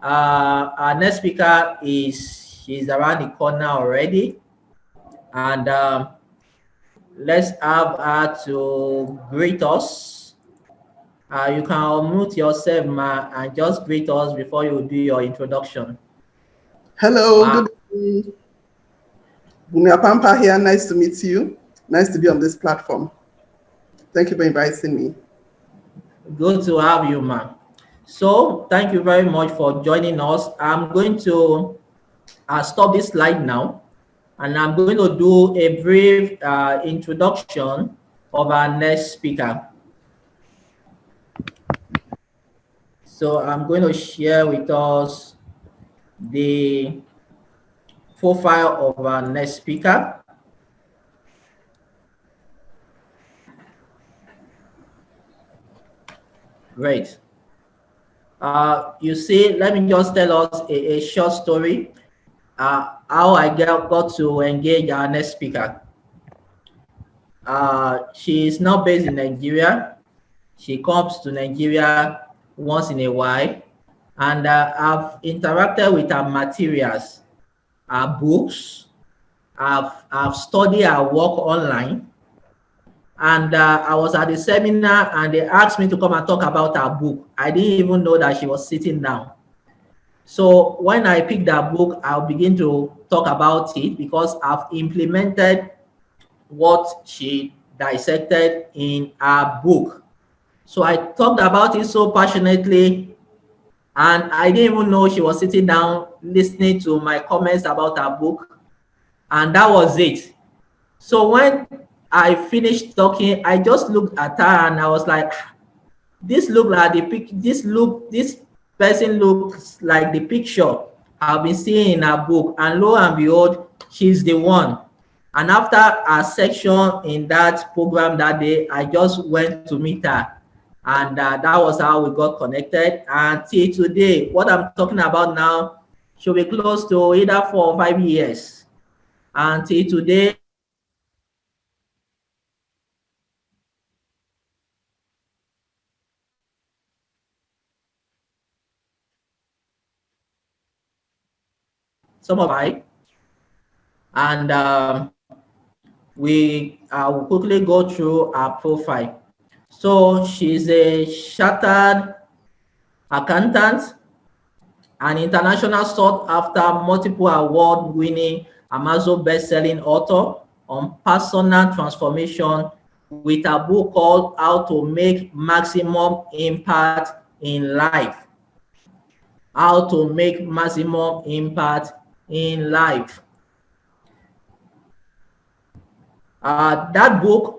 Our next speaker she's around the corner already, and let's have her to greet us. You can unmute yourself, ma, and just greet us before you do your introduction. Hello, Ma, good evening. Bunmi Apampa here. Nice to meet you. Nice to be on this platform. Thank you for inviting me. good to have you, ma. So, thank you very much for joining us. I'm going to stop this slide now, and I'm going to do a brief introduction of our next speaker. So I'm going to share with us the profile of our next speaker. Great. You see, let me just tell us a short story how I got to engage our next speaker. She is now based in Nigeria. She comes to Nigeria once in a while, and I've interacted with her materials, her books. I've studied her work online, and I was at the seminar and they asked me to come and talk about her book. I didn't even know that she was sitting down. So when I picked that book, I'll begin to talk about it because I've implemented what she dissected in her book. So I talked about it so passionately, and I didn't even know she was sitting down listening to my comments about her book. And that was it. So when I finished talking, I just looked at her and I was like, this look like this person looks like the picture I've been seeing in her book. And lo and behold, she's the one. And after our section in that program that day, I just went to meet her. And that was how we got connected. And till today, what I'm talking about now should be close to either 4 or 5 years. Until today, some of I, and we will quickly go through our profile. So she's a chartered accountant, an international sought-after, multiple award-winning Amazon best-selling author on personal transformation with a book called How to Make Maximum Impact in Life. How to Make Maximum Impact in Life. That book,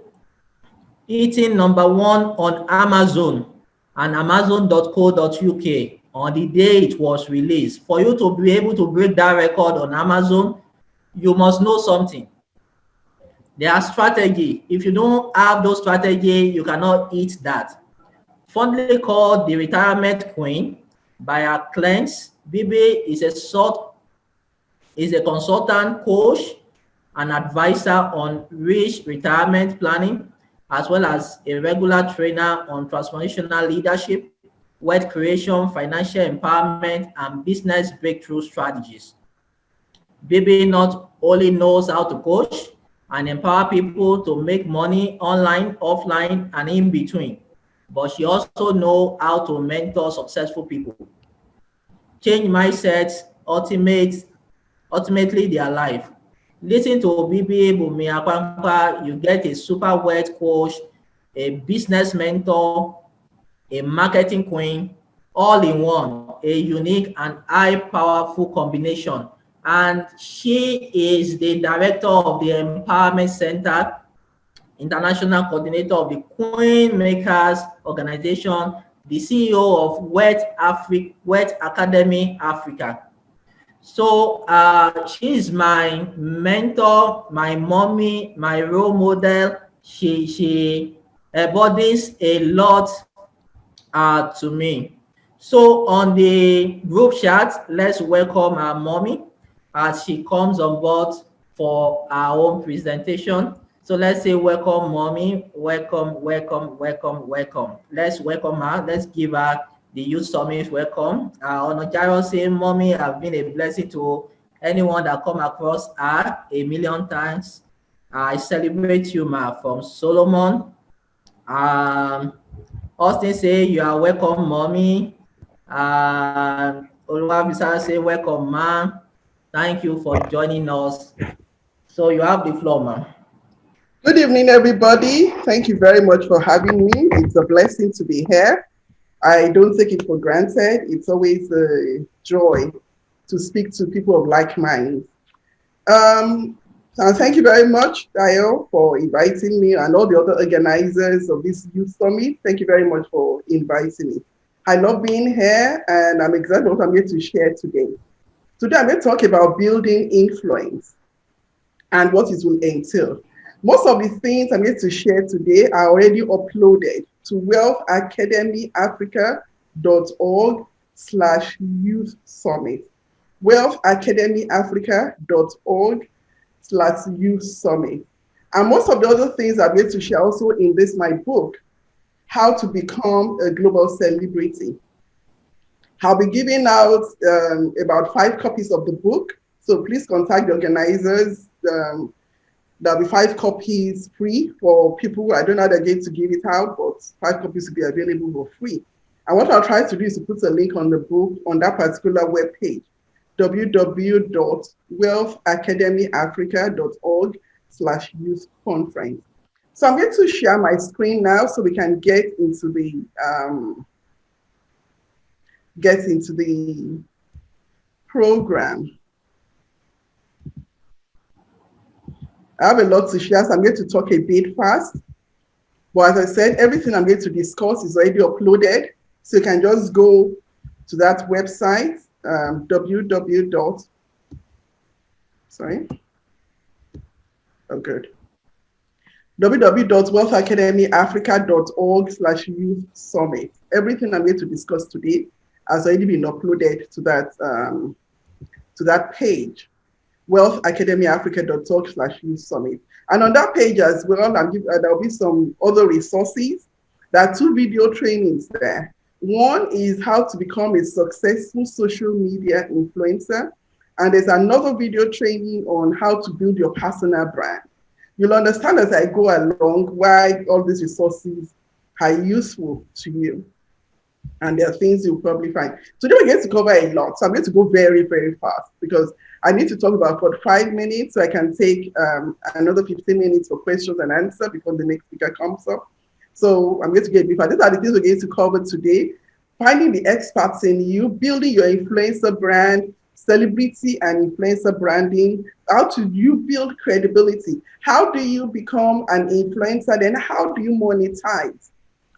hitting #1 on Amazon and amazon.co.uk on the day it was released. For you to be able to break that record on Amazon, you must know something. There are strategy. If you don't have those strategy, you cannot eat that. Fondly called the retirement queen by her clients, Bibi is a consultant, coach, and advisor on rich retirement planning, as well as a regular trainer on transformational leadership, wealth creation, financial empowerment, and business breakthrough strategies. Bibi not only knows how to coach and empower people to make money online, offline, and in between, but she also knows how to mentor successful people, change mindsets, ultimately their life. Listen to Bibi Bunmi Apampa, you get a super wealth coach, a business mentor, a marketing queen, all in one, a unique and high powerful combination. And she is the director of the Empowerment Center, international coordinator of the Queen Makers Organization, the CEO of Wealth Academy Africa. So she is my mentor, my mommy, my role model. She embodies a lot to me. So on the group chat, let's welcome our mommy as she comes on board for our own presentation. So let's say welcome, mommy. Welcome, welcome, welcome, welcome. Let's welcome her. Let's give her the Youth Summit welcome. Onojaro saying, Mommy have been a blessing to anyone that come across her 1,000,000 times. I celebrate you, ma, from Solomon. Austin say, you are welcome, Mommy. Oluwabisa say, welcome, ma. Thank you for joining us. So you have the floor, ma. Good evening, everybody. Thank you very much for having me. It's a blessing to be here. I don't take it for granted. It's always a joy to speak to people of like minds. So thank you very much, Dio, for inviting me and all the other organizers of this youth summit. Thank you very much for inviting me. I love being here and I'm excited what I'm going to share today. Today, I'm going to talk about building influence and what it will entail. Most of the things I'm going to share today are already uploaded to wealthacademyafrica.org/youth summit. wealthacademyafrica.org/youth summit. And most of the other things I'm going to share also in this, my book, How to Become a Global Celebrity. I'll be giving out about 5 copies of the book. So please contact the organizers. There'll be 5 copies free for people. I don't know how they're going to give it out, but 5 copies will be available for free. And what I'll try to do is to put a link on the book on that particular webpage, www.wealthacademyafrica.org/youth conference. So I'm going to share my screen now so we can get into the program. I have a lot to share, so I'm going to talk a bit fast. But as I said, everything I'm going to discuss is already uploaded. So you can just go to that website, www.wealthacademyafrica.org/youth summit. Everything I'm going to discuss today has already been uploaded to that page, wealthacademyafrica.org/youth summit. And on that page as well, there'll be some other resources. There are 2 video trainings there. One is how to become a successful social media influencer. And there's another video training on how to build your personal brand. You'll understand as I go along why all these resources are useful to you. And there are things you'll probably find. Today we're going to cover a lot. So I'm going to go very, very fast because I need to talk about for 5 minutes so I can take another 15 minutes for questions and answers before the next speaker comes up. So I'm going to get before. These are the things we're going to cover today. Finding the experts in you, building your influencer brand, celebrity and influencer branding. How do you build credibility? How do you become an influencer? Then how do you monetize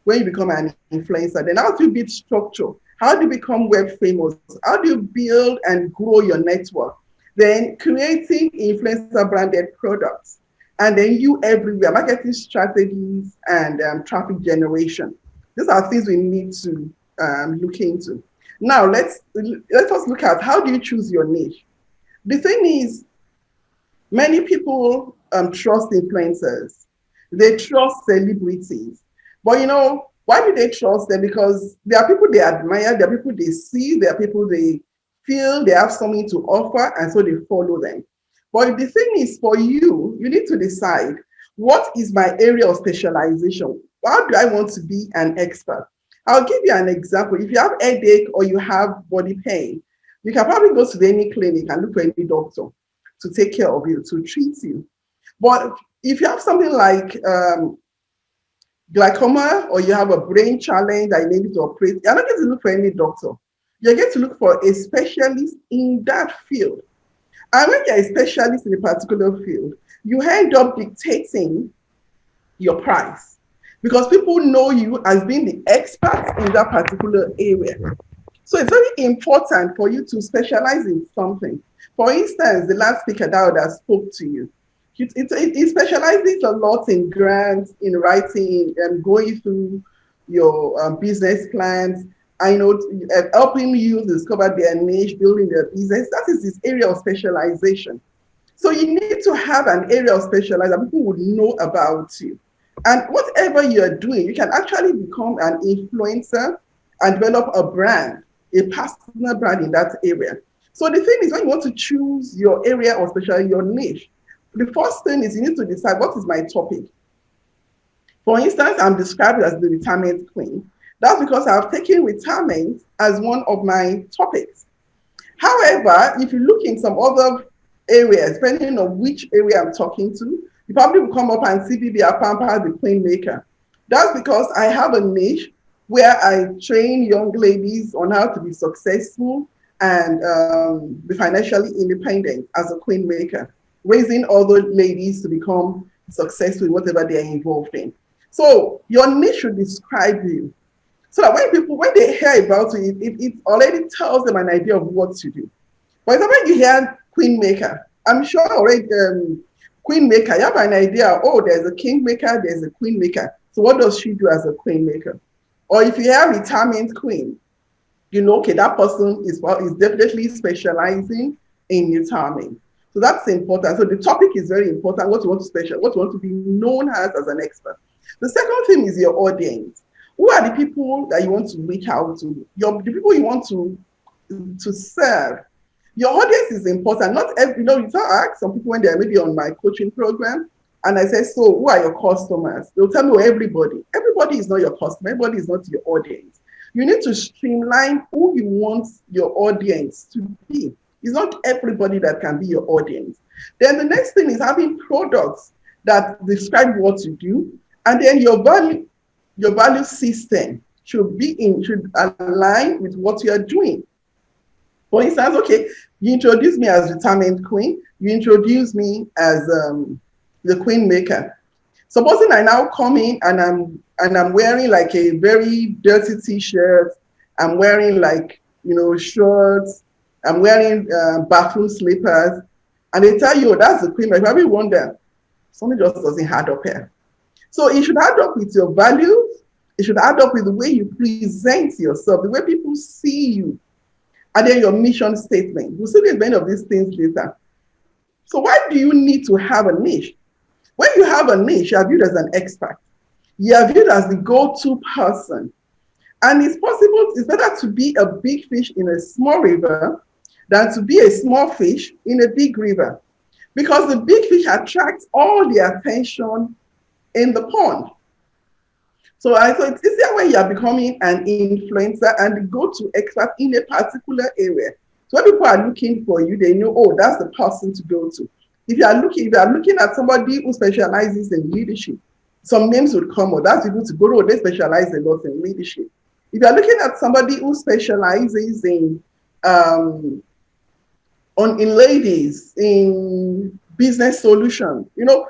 when you become an influencer? Then how do you build structure? How do you become web famous? How do you build and grow your network? Then creating influencer branded products. And then you everywhere, marketing strategies and traffic generation. These are things we need to look into. Now, let us look at how do you choose your niche. The thing is, many people trust influencers. They trust celebrities. But you know, why do they trust them? Because there are people they admire, there are people they see, there are people they feel they have something to offer, and so they follow them. But the thing is, for you, you need to decide, what is my area of specialization? How do I want to be an expert? I'll give you an example. If you have headache or you have body pain, you can probably go to any clinic and look for any doctor to take care of you, to treat you. But if you have something like glaucoma or you have a brain challenge that you need to operate, you're not going to look for any doctor. You're going to look for a specialist in that field. And when you're a specialist in a particular field, you end up dictating your price because people know you as being the expert in that particular area. So it's very important for you to specialize in something. For instance, the last speaker that spoke to you, it specializes a lot in grants, in writing, and going through your business plans. I know helping you discover their niche, building their business. That is this area of specialization. So you need to have an area of specialization that people would know about you. And whatever you're doing, you can actually become an influencer and develop a brand, a personal brand in that area. So the thing is, when you want to choose your area or especially your niche, the first thing is you need to decide what is my topic. For instance, I'm described as the retirement queen. That's because I've taken retirement as one of my topics. However, if you look in some other areas, depending on which area I'm talking to, you probably will come up and see Bibi Apampa, the queen maker. That's because I have a niche where I train young ladies on how to be successful and be financially independent as a queen maker, raising other ladies to become successful in whatever they are involved in. So your niche should describe you. So that when they hear about it, it already tells them an idea of what to do. For example, when you hear queen maker, I'm sure already queen maker, you have an idea, oh, there's a king maker, there's a queen maker. So what does she do as a queen maker? Or if you hear retirement queen, you know, okay, that person is definitely specializing in retirement. So that's important. So the topic is very important, what you want to be known as an expert. The second thing is your audience. Who are the people that you want to reach out to? The people you want to serve. Your audience is important. Not every, you ask some people when they're maybe on my coaching program, and I say, so who are your customers? They'll tell me, well, everybody. Everybody is not your customer. Everybody is not your audience. You need to streamline who you want your audience to be. It's not everybody that can be your audience. Then the next thing is having products that describe what you do, and then your value system should align with what you are doing. For instance, okay, you introduce me as retirement queen, you introduce me as the queen maker. Supposing I now come in and I'm wearing like a very dirty t-shirt, I'm wearing like, shorts, I'm wearing bathroom slippers, and they tell you, oh, that's the queen maker. You probably wonder, something just doesn't add up here. So it should add up with your values. It should add up with the way you present yourself, the way people see you, and then your mission statement. We'll see the many of these things later. So why do you need to have a niche? When you have a niche, you are viewed as an expert. You are viewed as the go-to person. And it's better to be a big fish in a small river than to be a small fish in a big river. Because the big fish attracts all the attention in the pond. So it's easier when you are becoming an influencer and the go-to expert in a particular area. So when people are looking for you, they know, oh, that's the person to go to. If you are looking at somebody who specializes in leadership, some names would come up. That's people to go to. They specialize a lot in leadership. If you are looking at somebody who specializes in ladies, in business solution, you know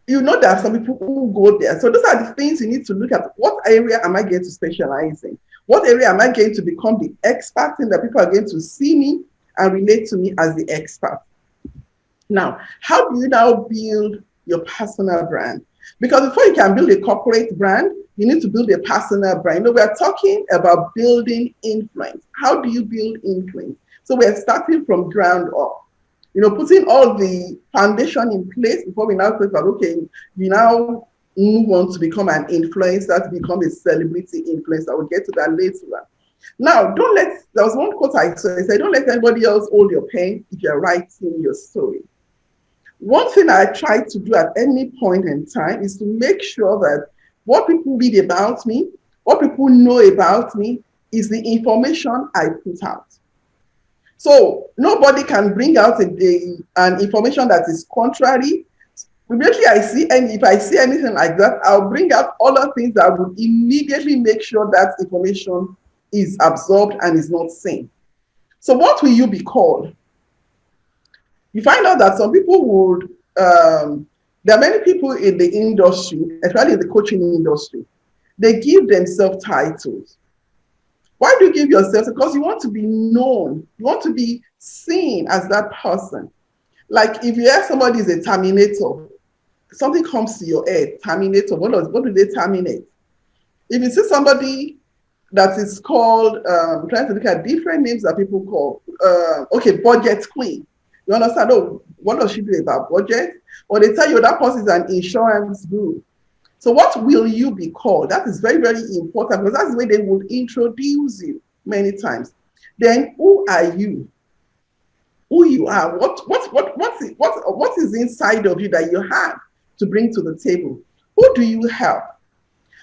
there are some people who go there. So those are the things you need to look at. What area am I going to specialize in? What area am I going to become the expert in that people are going to see me and relate to me as the expert? Now, how do you now build your personal brand? Because before you can build a corporate brand, you need to build a personal brand. We are talking about building influence. How do you build influence? So we're starting from ground up. Putting all the foundation in place before we now think about, okay, you now move on to become an influencer, to become a celebrity influencer. We'll get to that later. Now, there was one quote I said, don't let anybody else hold your pen if you're writing your story. One thing I try to do at any point in time is to make sure that what people read about me, what people know about me, is the information I put out. So nobody can bring out an information that is contrary. Immediately if I see anything like that, I'll bring out other things that would immediately make sure that information is absorbed and is not seen. So what will you be called? You find out that some people would, there are many people in the industry, especially in the coaching industry, they give themselves titles. Why do you give yourself? Because you want to be known. You want to be seen as that person. Like if you hear somebody is a terminator, something comes to your head, terminator, what do they terminate? If you see somebody that is called, I'm trying to look at different names that people call, budget queen. You understand, what does she do about budget? Or they tell you that person is an insurance guru. So what will you be called? That is very, very important, because that's the way they will introduce you many times. Then who are you? Who you are? What is inside of you that you have to bring to the table? Who do you help?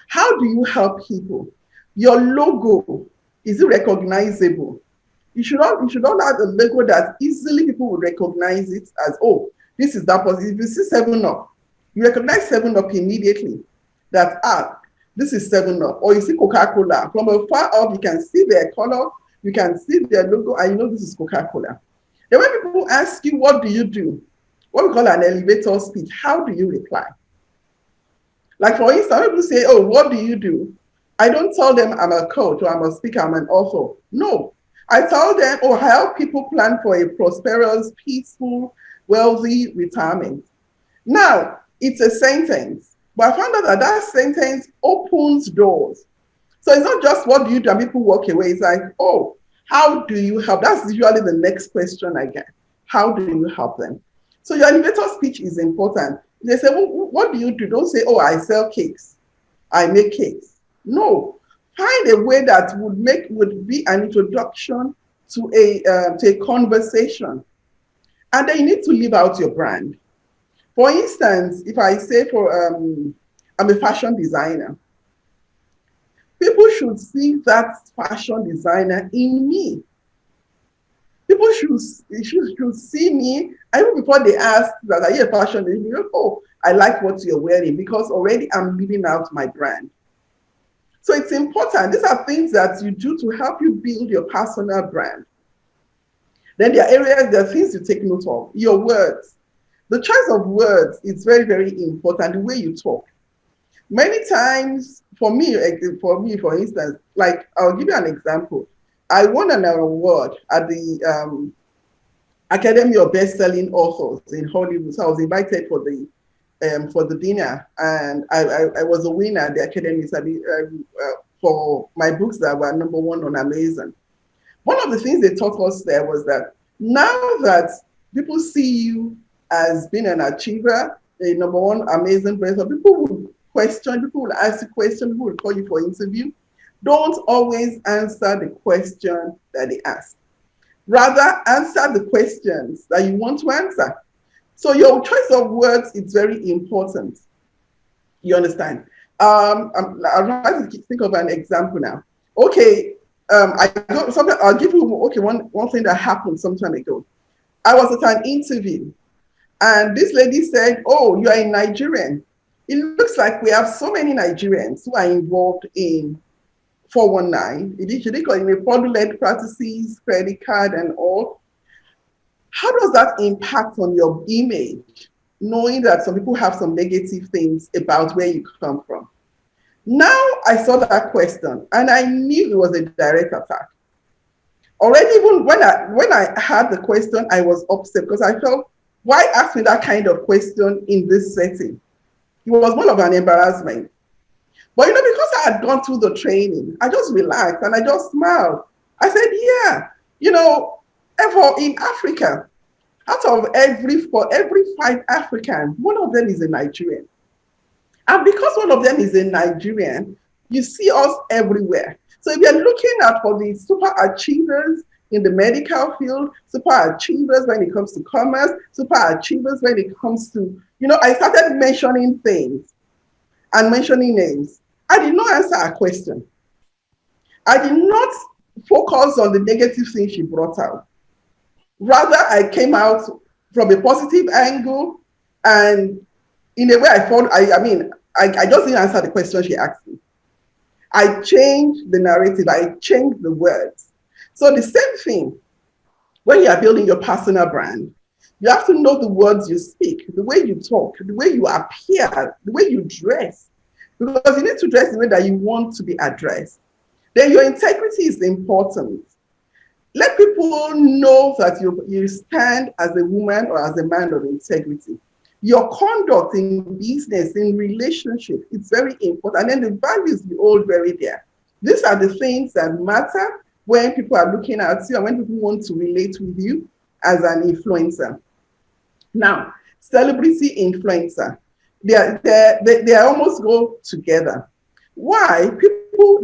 How do you help people? Your logo, is it recognizable? You should not have a logo that easily people will recognize it as, oh, this is that person. If you see 7-Up, you recognize 7-Up immediately. That, this is 7-Up. Or you see Coca-Cola. From afar off, you can see their color, you can see their logo, and you know this is Coca-Cola. Then when people ask you, what do you do? What we call an elevator speech, how do you reply? Like, for instance, people say, oh, what do you do? I don't tell them I'm a coach or I'm a speaker, I'm an author. No. I tell them, oh, I help people plan for a prosperous, peaceful, wealthy retirement. Now, it's a sentence, but I found out that that sentence opens doors. So it's not just what do you do and people walk away. It's like, oh, how do you help? That's usually the next question I get. How do you help them? So your elevator speech is important. They say, well, what do you do? Don't say, oh, I sell cakes. I make cakes. No. Find a way that would be an introduction to a conversation. And then you need to live out your brand. For instance, if I say I'm a fashion designer, people should see that fashion designer in me. People should see me, even before they ask that, are you a fashion designer? Oh, I like what you're wearing, because already I'm living out my brand. So it's important. These are things that you do to help you build your personal brand. Then there are things you take note of. Your words. The choice of words is very, very important, the way you talk. Many times, for me, for instance, like, I'll give you an example. I won an award at the Academy of Best-Selling Authors in Hollywood. So I was invited for the dinner, and I was a winner at the Academy for my books that were #1 on Amazon. One of the things they taught us there was that now that people see you as being an achiever, a #1 Amazon person, people will question, people will ask you questions, people will call you for interview. Don't always answer the question that they ask. Rather, answer the questions that you want to answer. So your choice of words is very important. You understand? I'm trying to think of an example now. Okay, I'll give you one thing that happened some time ago. I was at an interview, and this lady said, "Oh, you are a Nigerian. It looks like we have so many Nigerians who are involved in 419, initially in fraudulent practices, credit card and all. How does that impact on your image, knowing that some people have some negative things about where you come from?" Now I saw that question and I knew it was a direct attack. Already, even when I had the question, I was upset because I felt, why ask me that kind of question in this setting? It was more of an embarrassment. But because I had gone through the training, I just relaxed and I just smiled. I said, in Africa, for every 5 Africans, one of them is a Nigerian. And because one of them is a Nigerian, you see us everywhere. So if you're looking at for the super achievers in the medical field, super achievers when it comes to commerce, super achievers when it comes to, I started mentioning things and mentioning names. I did not answer a question. I did not focus on the negative things she brought out. Rather, I came out from a positive angle, and in a way I just didn't answer the question she asked me. I changed the narrative, I changed the words. So the same thing, when you are building your personal brand, you have to know the words you speak, the way you talk, the way you appear, the way you dress, because you need to dress the way that you want to be addressed. Then your integrity is important. Let people know that you stand as a woman or as a man of integrity. Your conduct in business, in relationship, it's very important. And then the values be all very there. These are the things that matter when people are looking at you and when people want to relate with you as an influencer. Now, celebrity influencer. they almost go together. Why? People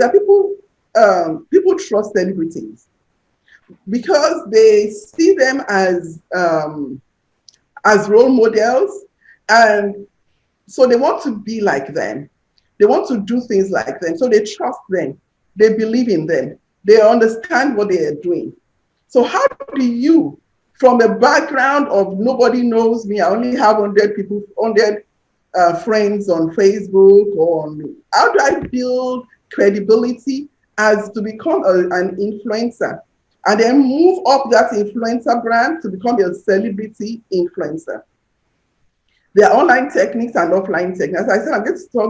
trust celebrities because they see them as role models, and so they want to be like them. They want to do things like them. So they trust them. They believe in them. They understand what they are doing. So how do you, from a background of nobody knows me, I only have 100 people, 100 friends on Facebook, how do I build credibility as to become an influencer and then move up that influencer brand to become a celebrity influencer? There are online techniques and offline techniques. As I said, I'm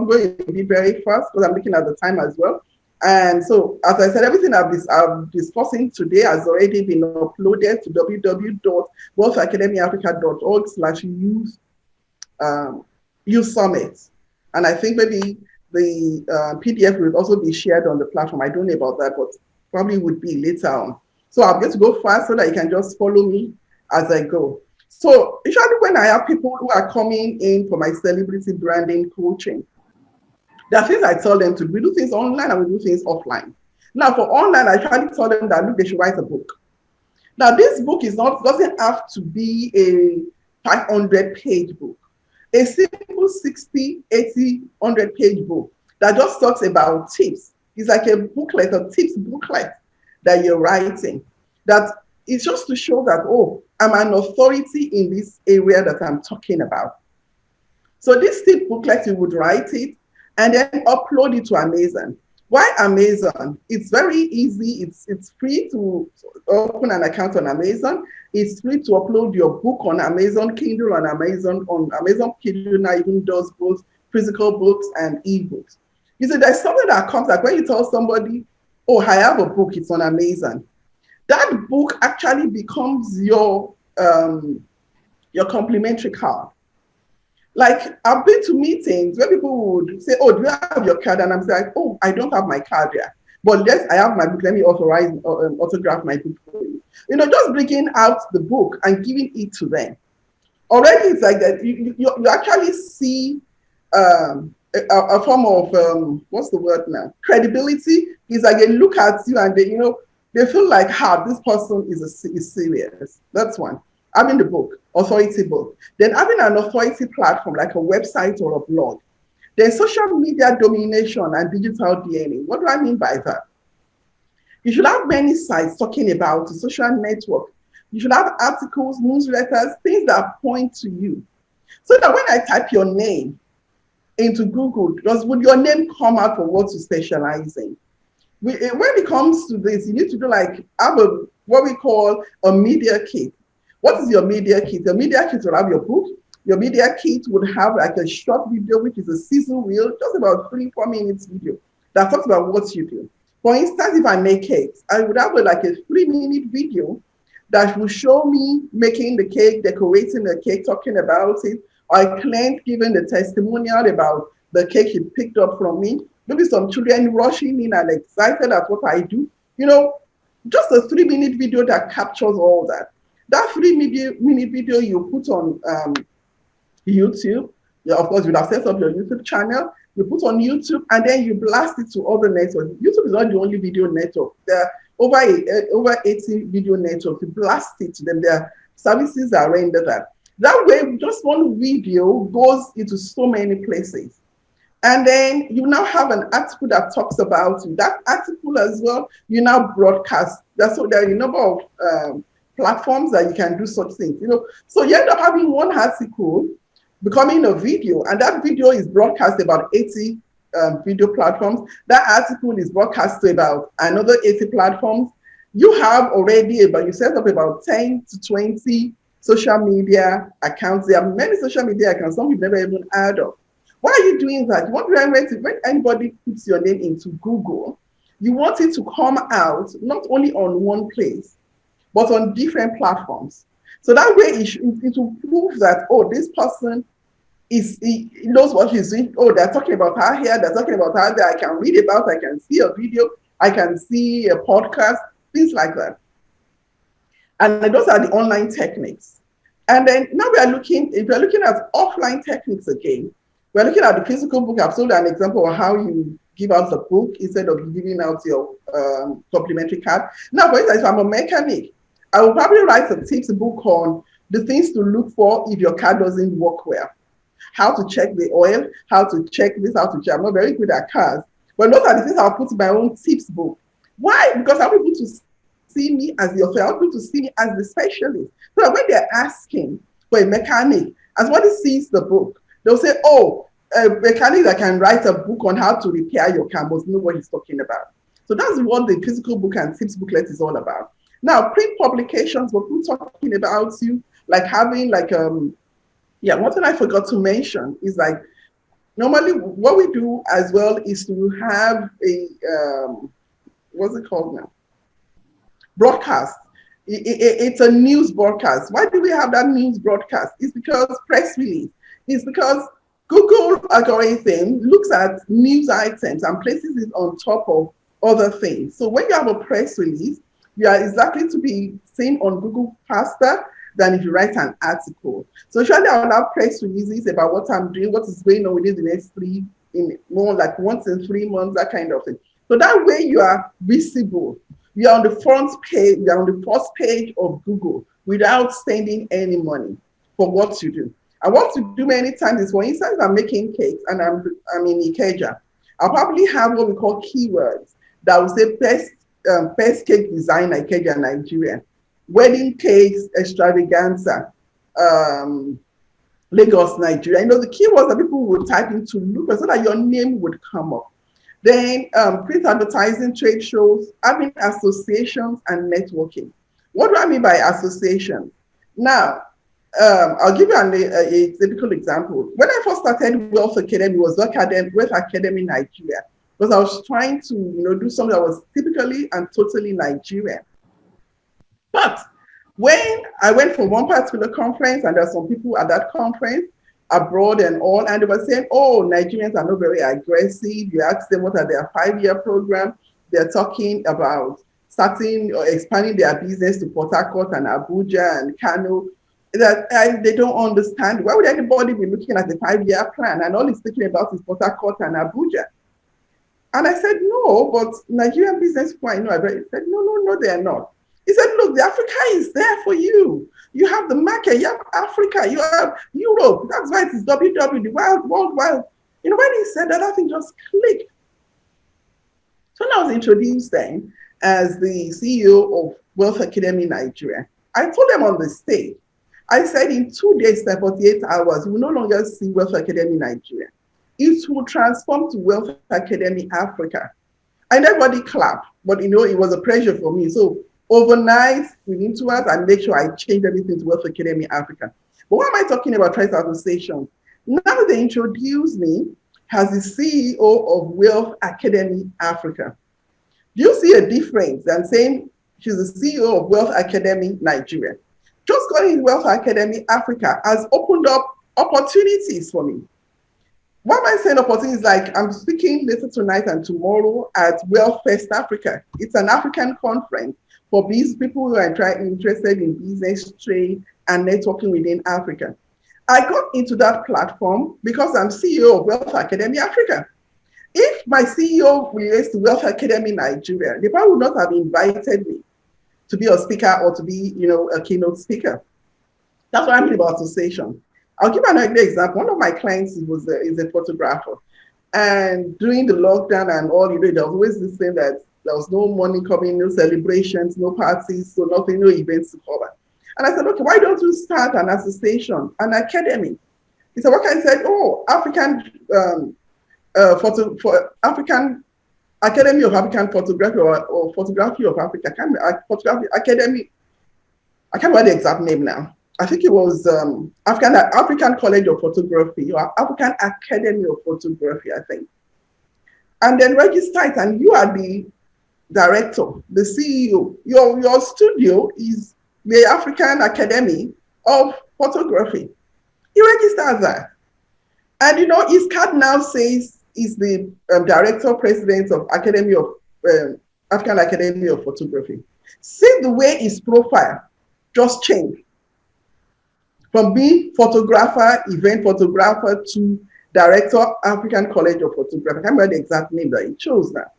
going to be very fast because I'm looking at the time as well. And so, as I said, everything I'm discussing today has already been uploaded to www.wealthacademyafrica.org/youth summit. And I think maybe the PDF will also be shared on the platform. I don't know about that, but probably would be later on. So I'm going to go fast so that you can just follow me as I go. So usually when I have people who are coming in for my celebrity branding coaching, there are things I tell them to do. We do things online and we do things offline. Now for online, I try to tell them that look, they should write a book. Now this book doesn't have to be a 500-page book. A simple 60, 80, 100-page book that just talks about tips. It's like a booklet, a tips booklet that you're writing. That it's just to show that, oh, I'm an authority in this area that I'm talking about. So this tip booklet, you would write it and then upload it to Amazon. Why Amazon? It's very easy. It's free to open an account on Amazon. It's free to upload your book on Amazon Kindle, on Amazon Kindle now even does both physical books and ebooks. You see, there's something that comes like when you tell somebody, oh, I have a book, it's on Amazon. That book actually becomes your complimentary card. Like I've been to meetings where people would say, oh, do you have your card? And I'm like, oh, I don't have my card yet. But yes, I have my book. Let me autograph my book for you. You know, just bringing out the book and giving it to them. Already it's like that. You actually see a form of, what's the word now? Credibility. Is like they look at you and they feel like, this person is serious. That's one. Having the book, authority book. Then having an authority platform like a website or a blog. Then social media domination and digital DNA. What do I mean by that? You should have many sites talking about the social network. You should have articles, newsletters, things that point to you. So that when I type your name into Google, would your name come out for what you specialize in? When it comes to this, you need to have what we call a media kit. What is your media kit? The media kit will have your book. Your media kit would have like a short video, which is a sizzle reel, just about 3-4 minutes video that talks about what you do. For instance, if I make cakes, I would have like a 3-minute video that will show me making the cake, decorating the cake, talking about it, or a client giving the testimonial about the cake he picked up from me. Maybe some children rushing in and excited at what I do. Just a 3-minute video that captures all that. That 3-minute video you put on YouTube, of course, you'll have set up your YouTube channel, you put on YouTube, and then you blast it to other networks. YouTube is not the only video network. There are over 80 video networks. You blast it to them. Their services are rendered that. That way, just one video goes into so many places. And then you now have an article that talks about you. That article as well, you now broadcast. There are a number of platforms that you can do such things. So you end up having one article becoming a video, and that video is broadcast about 80 video platforms. That article is broadcast to about another 80 platforms. You have already you set up about 10 to 20 social media accounts. There are many social media accounts, some you've never even heard of. Why are you doing that? You want to when anybody puts your name into Google, you want it to come out not only on one place, but on different platforms. So that way it will prove that, oh, this person he knows what he's doing. Oh, they're talking about her here, they're talking about her there. I can read about, I can see a video, I can see a podcast, things like that. And those are the online techniques. And then now if we're looking at offline techniques again, We're looking at the physical book. I've told you an example of how you give out the book instead of giving out your complimentary card. Now, for instance, if I'm a mechanic, I will probably write a tips book on the things to look for if your car doesn't work well. How to check the oil, how to check this, how to check. I'm not very good at cars, but those are the things I'll put in my own tips book. Why? Because I want people to see me as the author. I want people to see me as the specialist. So that when they're asking for a mechanic, as somebody sees the book, they'll say, oh, a mechanic that can write a book on how to repair your car must know what he's talking about. So that's what the physical book and tips booklet is all about. Now, print publications, we're talking about you, like having like, one thing I forgot to mention is like, normally what we do as well is to have a, what's it called now? Broadcast. It's a news broadcast. Why do we have that news broadcast? It's because press release. It's because Google algorithm looks at news items and places it on top of other things. So when you have a press release, you are exactly to be seen on Google faster than if you write an article. So usually I will have press releases about what I'm doing, what is going on within the next more like once in 3 months, that kind of thing. So that way you are visible. You are on the front page, you are on the first page of Google without spending any money for what you do. And what to do many times is, for instance, I'm making cakes and I'm in Ikeja. I'll probably have what we call keywords that will say best cake designer Ikeja, Nigeria, wedding cakes extravaganza, Lagos, Nigeria. You know, the keywords that people would type into look so that your name would come up. Then print advertising, trade shows, having associations and networking. What do I mean by associations? Now, I'll give you a typical example. When I first started Wealth Academy, it was Wealth Academy Nigeria, because I was trying to do something that was typically and totally Nigerian. But when I went for one particular conference, and there are some people at that conference abroad and all, and they were saying, oh, Nigerians are not very aggressive. You ask them what are their 5-year program, they're talking about starting or expanding their business to Port Harcourt and Abuja and Kano. That they don't understand. Why would anybody be looking at the 5-year plan and all he's thinking about is Port Harcourt and Abuja? And I said, no, but Nigerian business people I know are very. He said, no, they're not. He said, look, the Africa is there for you. You have the market, you have Africa, you have Europe. That's why it is WW, the world wide. You know, when he said that, thing just clicked. So when I was introduced then as the CEO of Wealth Academy Nigeria, I told them on the stage, I said in 2 days, 48 hours, you will no longer see Wealth Academy Nigeria. It will transform to Wealth Academy Africa. And everybody clapped, but it was a pressure for me. So overnight, within 2 hours, I make sure I change everything to Wealth Academy Africa. But what am I talking about? Trust Association. Now they introduce me as the CEO of Wealth Academy Africa. Do you see a difference than saying she's the CEO of Wealth Academy Nigeria? Just calling Wealth Academy Africa has opened up opportunities for me. What am I saying opportunities? Like I'm speaking later tonight and tomorrow at Wealth Fest Africa. It's an African conference for people who are interested in business, trade, and networking within Africa. I got into that platform because I'm CEO of Wealth Academy Africa. If my CEO relates to Wealth Academy Nigeria, they probably would not have invited me to be a speaker or to be, a keynote speaker. That's what I mean about association. I'll give another example. One of my clients is a photographer. And during the lockdown and all, there was always this thing that there was no money coming, no celebrations, no parties, so nothing, no events to cover. And I said, okay, why don't you start an association, an academy? He said, what can I say? Oh, African African Academy of African Photography or Photography of Africa. Photography Academy. I can't remember the exact name now. I think it was African College of Photography or African Academy of Photography, I think. And then register it, and you are the director, the CEO. Your studio is the African Academy of Photography. You register that. And his card now says he's the director, president of Academy of African Academy of Photography. See the way his profile just changed from being photographer, event photographer to Director, African College of Photography. I can't remember the exact name that he chose now.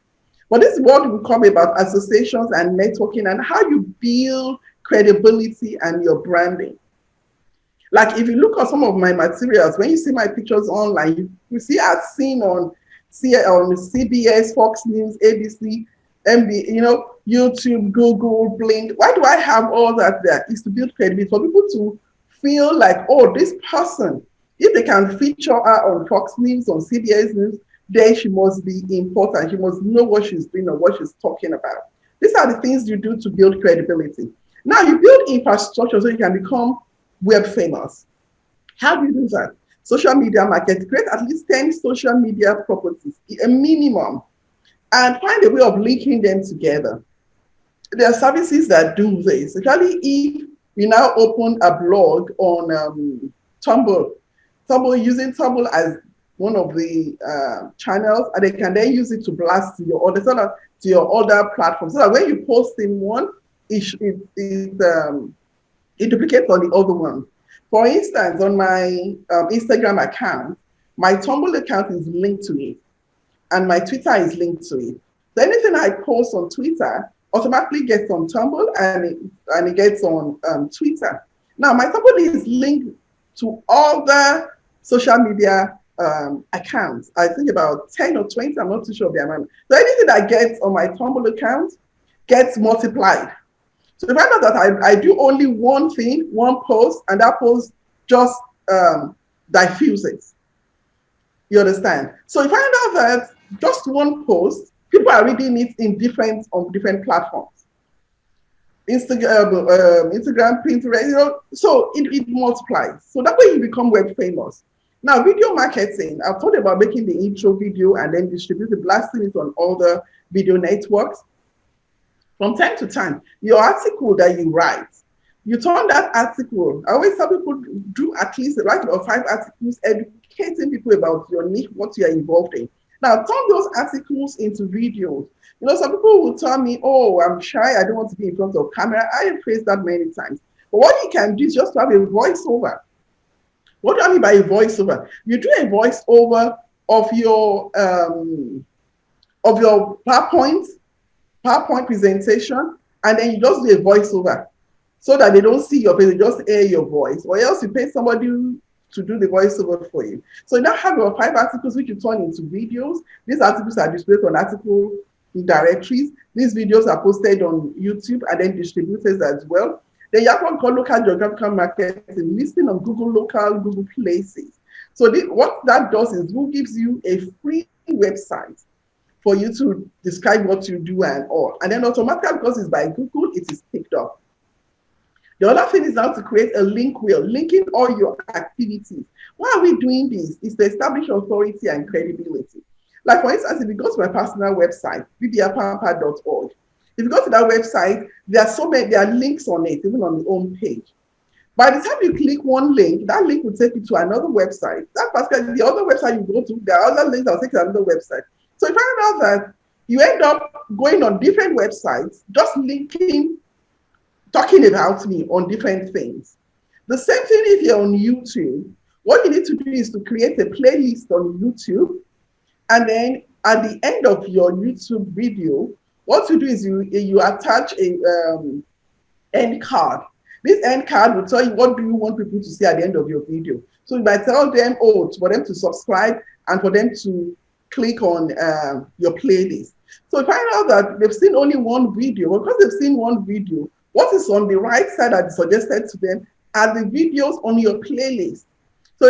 But this is what we come about associations and networking and how you build credibility and your branding. Like if you look at some of my materials, when you see my pictures online, you see I've seen on CBS, Fox News, ABC, MB, YouTube, Google, Blink. Why do I have all that there? It's to build credibility for people to feel like, oh, this person, if they can feature her on Fox News, on CBS News, then she must be important. She must know what she's doing or what she's talking about. These are the things you do to build credibility. Now you build infrastructure so you can become web famous. How do you do that? Social media market, create at least 10 social media properties, a minimum, and find a way of linking them together. There are services that do this, especially if you now open a blog on Tumblr, using Tumblr as one of the channels, and they can then use it to blast to your other platforms. So that when you post in one, it duplicates on the other one. For instance, on my Instagram account, my Tumblr account is linked to it, and my Twitter is linked to it. So anything I post on Twitter automatically gets on Tumblr and it gets on Twitter. Now, my Tumblr is linked to other social media accounts. I think about 10 or 20, I'm not too sure of the amount. So anything that gets on my Tumblr account gets multiplied. So if I know that I do only one thing, one post, and that post just diffuses. You understand? So if I know that just one post, people are reading it on different platforms. Instagram, Pinterest, so it multiplies. So that way you become web famous. Now, video marketing, I've thought about making the intro video and then distributing, blasting it on all the video networks. From time to time, your article that you write, you turn that article. I always tell people do at least write about 5 articles educating people about your niche, what you are involved in. Now, turn those articles into videos. Some people will tell me, oh, I'm shy, I don't want to be in front of camera. I have faced that many times. But what you can do is just to have a voiceover. What do I mean by a voiceover? You do a voiceover of your PowerPoint presentation, and then you just do a voiceover so that they don't see your face, they just hear your voice, or else you pay somebody to do the voiceover for you. So you now have your 5 articles which you turn into videos. These articles are displayed on article directories. These videos are posted on YouTube and then distributed as well. Then you have one called local geographical marketing, listing on Google Local, Google Places. So what that does is Google gives you a free website for you to describe what you do and all. And then automatically, because it's by Google, it is picked up. The other thing is now to create a link wheel, linking all your activities. Why are we doing this? It's to establish authority and credibility. Like for instance, if you go to my personal website, bibiapampa.org, if you go to that website, there are links on it, even on the home page. By the time you click one link, that link will take you to another website. The other website you go to, there are other links that will take you to another website. So you find out that you end up going on different websites, just linking, talking about me on different things. The same thing if you're on YouTube. What you need to do is to create a playlist on YouTube, and then at the end of your YouTube video, what you do is you attach a end card. This end card will tell you what do you want people to see at the end of your video. So you might tell them, for them to subscribe and for them to click on your playlist. So you find out that they've seen only one video. Because they've seen one video, what is on the right side that is suggested to them are the videos on your playlist. So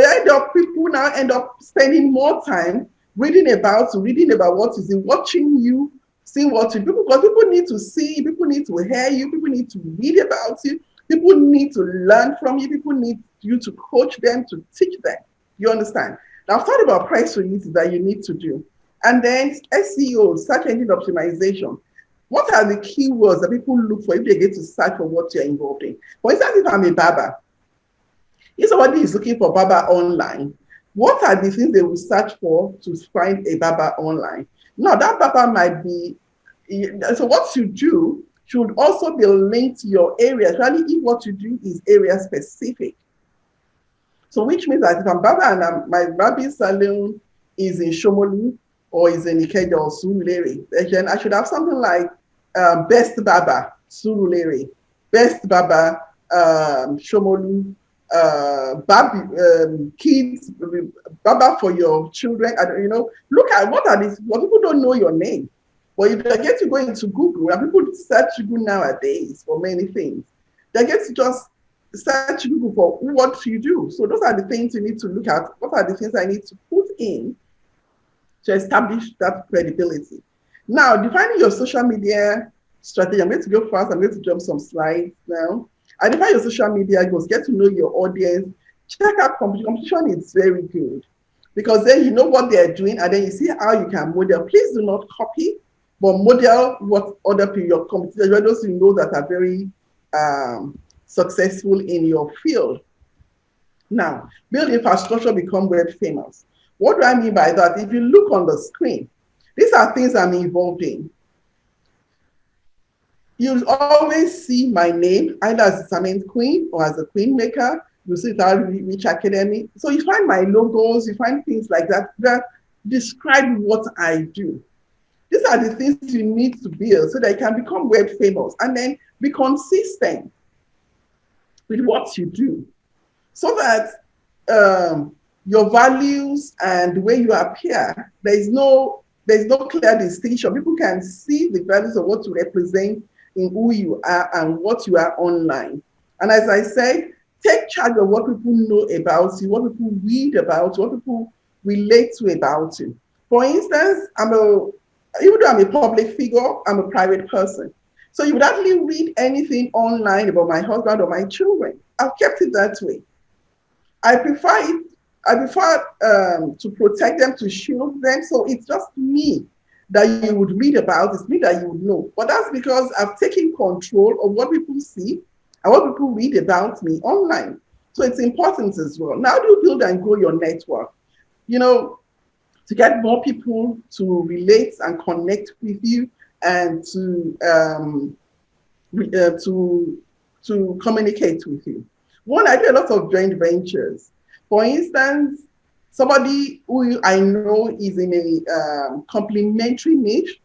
people now end up spending more time reading about what is in, watching you, seeing what you do, because people need to see, people need to hear you, people need to read about you, people need to learn from you, people need you to coach them, to teach them. You understand? Now, I've thought about press releases that you need to do. And then SEO, search engine optimization. What are the keywords that people look for if they get to search for what you're involved in? For instance, if I'm a barber, if somebody is looking for barber online, what are the things they will search for to find a barber online? Now, that barber might be, so what you do should also be linked to your area, especially if what you do is area specific. So which means that if I'm Baba and my barber salon is in Shomolu or is in Ikeja or Surulere, then I should have something like Best Baba Surulere, Best Baba Shomolu, kids, Baba for your children. You know, look at what are these. Well, people don't know your name. Well, if they get to go into Google, and people search Google nowadays for many things, they get to just search Google for what you do. So those are the things you need to look at. What are the things I need to put in to establish that credibility? Now, defining your social media strategy. I'm going to go fast. I'm going to jump some slides now. Identify your social media goals. Get to know your audience. Check out competition. Competition is very good because then you know what they're doing and then you see how you can model. Please do not copy, but model what other people, your competitors, those you know that are very successful in your field. Now, build infrastructure, become web famous. What do I mean by that? If you look on the screen, these are things I'm involved in. You'll always see my name either as a cement queen or as a queen maker. You see it at Rich Academy. So you find my logos, you find things like that that describe what I do. These are the things you need to build so that you can become web famous and then be consistent with what you do so that your values and the way you appear, there's no clear distinction. People can see the values of what you represent in who you are and what you are online. And as I said, take charge of what people know about you, what people read about you, what people relate to about you. For instance, even though I'm a public figure, I'm a private person. So you would hardly read anything online about my husband or my children. I've kept it that way. I prefer to protect them, to shield them. So it's just me that you would read about. It's me that you would know. But that's because I've taken control of what people see and what people read about me online. So it's important as well. Now, how do you build and grow your network? You know, to get more people to relate and connect with you and to communicate with you. One, I do a lot of joint ventures. For instance, somebody who I know is in a complementary niche.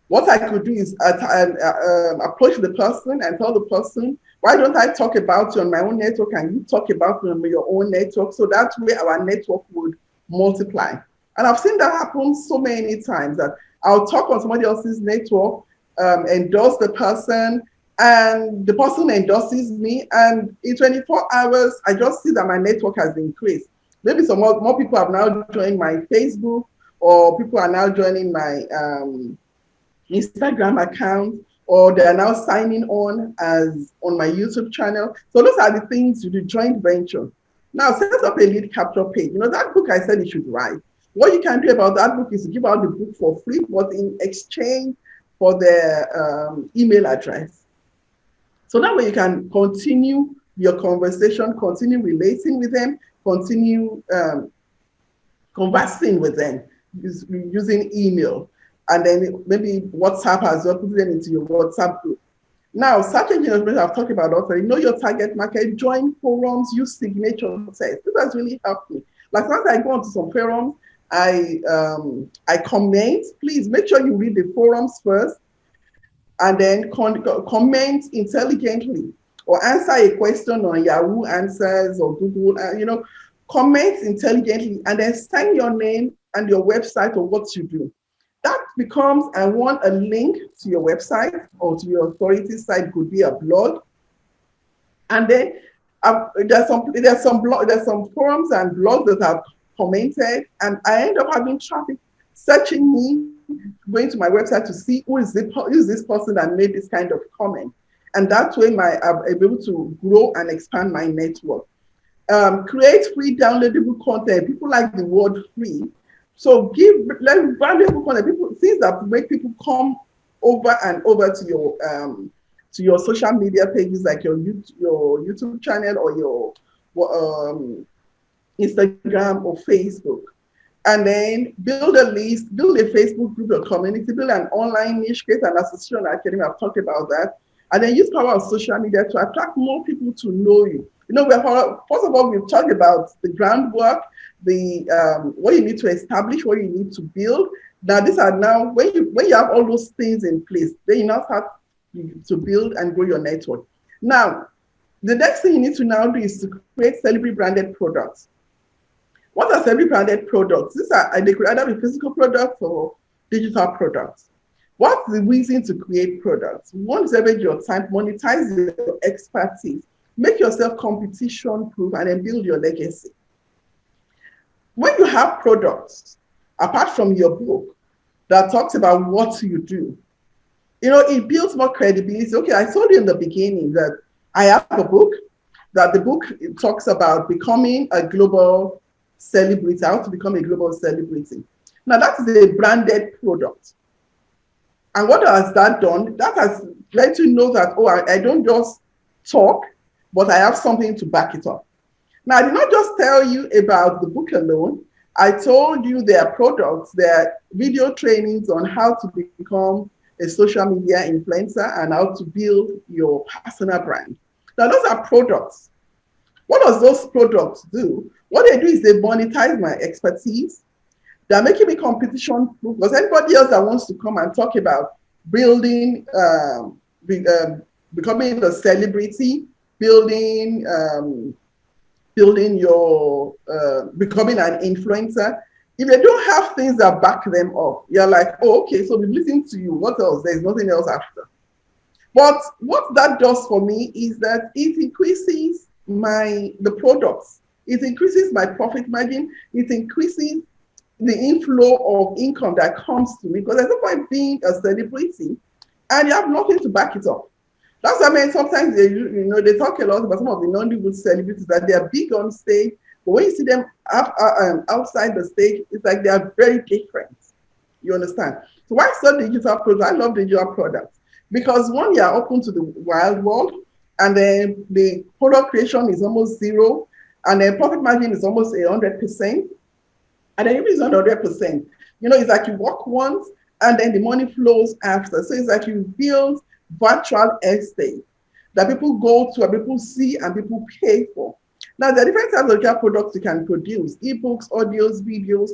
What I could do is approach the person and tell the person, why don't I talk about you on my own network and you talk about me on your own network? So that way our network would multiply. And I've seen that happen so many times that I'll talk on somebody else's network, endorse the person, and the person endorses me. And in 24 hours, I just see that my network has increased. Maybe some more people have now joined my Facebook, or people are now joining my Instagram account, or they are now signing on as on my YouTube channel. So those are the things you do, joint venture. Now set up a lead capture page. You know, that book I said you should write. What you can do about that book is to give out the book for free, but in exchange for their email address. So that way you can continue your conversation, continue relating with them, continue conversing with them using email. And then maybe WhatsApp as well, put them into your WhatsApp group. Now, search engine optimization I've talked about already. Know your target market, join forums, use signature tests. This has really helped me. Like once I go onto some forums, I comment. Please make sure you read the forums first, and then comment intelligently, or answer a question on Yahoo Answers or Google. Comment intelligently, and then sign your name and your website or what you do. That becomes, I want a link to your website or to your authority site. Could be a blog, and then there's some forums and blogs that have commented, and I end up having traffic searching me, going to my website to see who is this person that made this kind of comment, and that way I'm able to grow and expand my network. Create free downloadable content. People like the word free. So give valuable content, things that make people come over and over to your social media pages, like your YouTube channel or your Instagram or Facebook. And then build a list, build a Facebook group or community, build an online niche, create an association academy. I've talked about that. And then use power of social media to attract more people to know you. You know, first of all, we've talked about the groundwork, the what you need to establish, what you need to build. Now, these are now when you have all those things in place, then you now start to build and grow your network. Now, the next thing you need to now do is to create celebrity branded products. What are celebrity-branded products? These are they could either be physical products or digital products. What's the reason to create products? One is leverage your time, monetize your expertise, make yourself competition-proof, and then build your legacy. When you have products, apart from your book, that talks about what you do, you know, it builds more credibility. Okay, I told you in the beginning that I have a book, that the book talks about becoming a global celebrity, how to become a global celebrity. Now, that is a branded product. And what has that done? That has let you know that, oh, I don't just talk, but I have something to back it up. Now, I did not just tell you about the book alone. I told you there are products, there are video trainings on how to become a social media influencer and how to build your personal brand. Now, those are products. What does those products do? What they do is they monetize my expertise. They're making me competition proof, because anybody else that wants to come and talk about building, becoming a celebrity, building your, becoming an influencer, if they don't have things that back them up, you're like, oh, okay, so we've listened to you. What else? There's nothing else after. But what that does for me is that it increases the products. It increases my profit margin. It increases the inflow of income that comes to me, because there's no point being a celebrity and you have nothing to back it up. That's what I mean. Sometimes they talk a lot about some of the non-Hollywood celebrities that they are big on stage, but when you see them outside the stage, it's like they are very different. You understand? So why sell digital products? I love digital products because one, you are open to the wild world, and then the product creation is almost zero, and then profit margin is almost 100%. And then if it's 100%, you know, it's like you work once and then the money flows after. So it's like you build virtual estate that people go to and people see and people pay for. Now, there are different types of digital products you can produce: ebooks, audios, videos,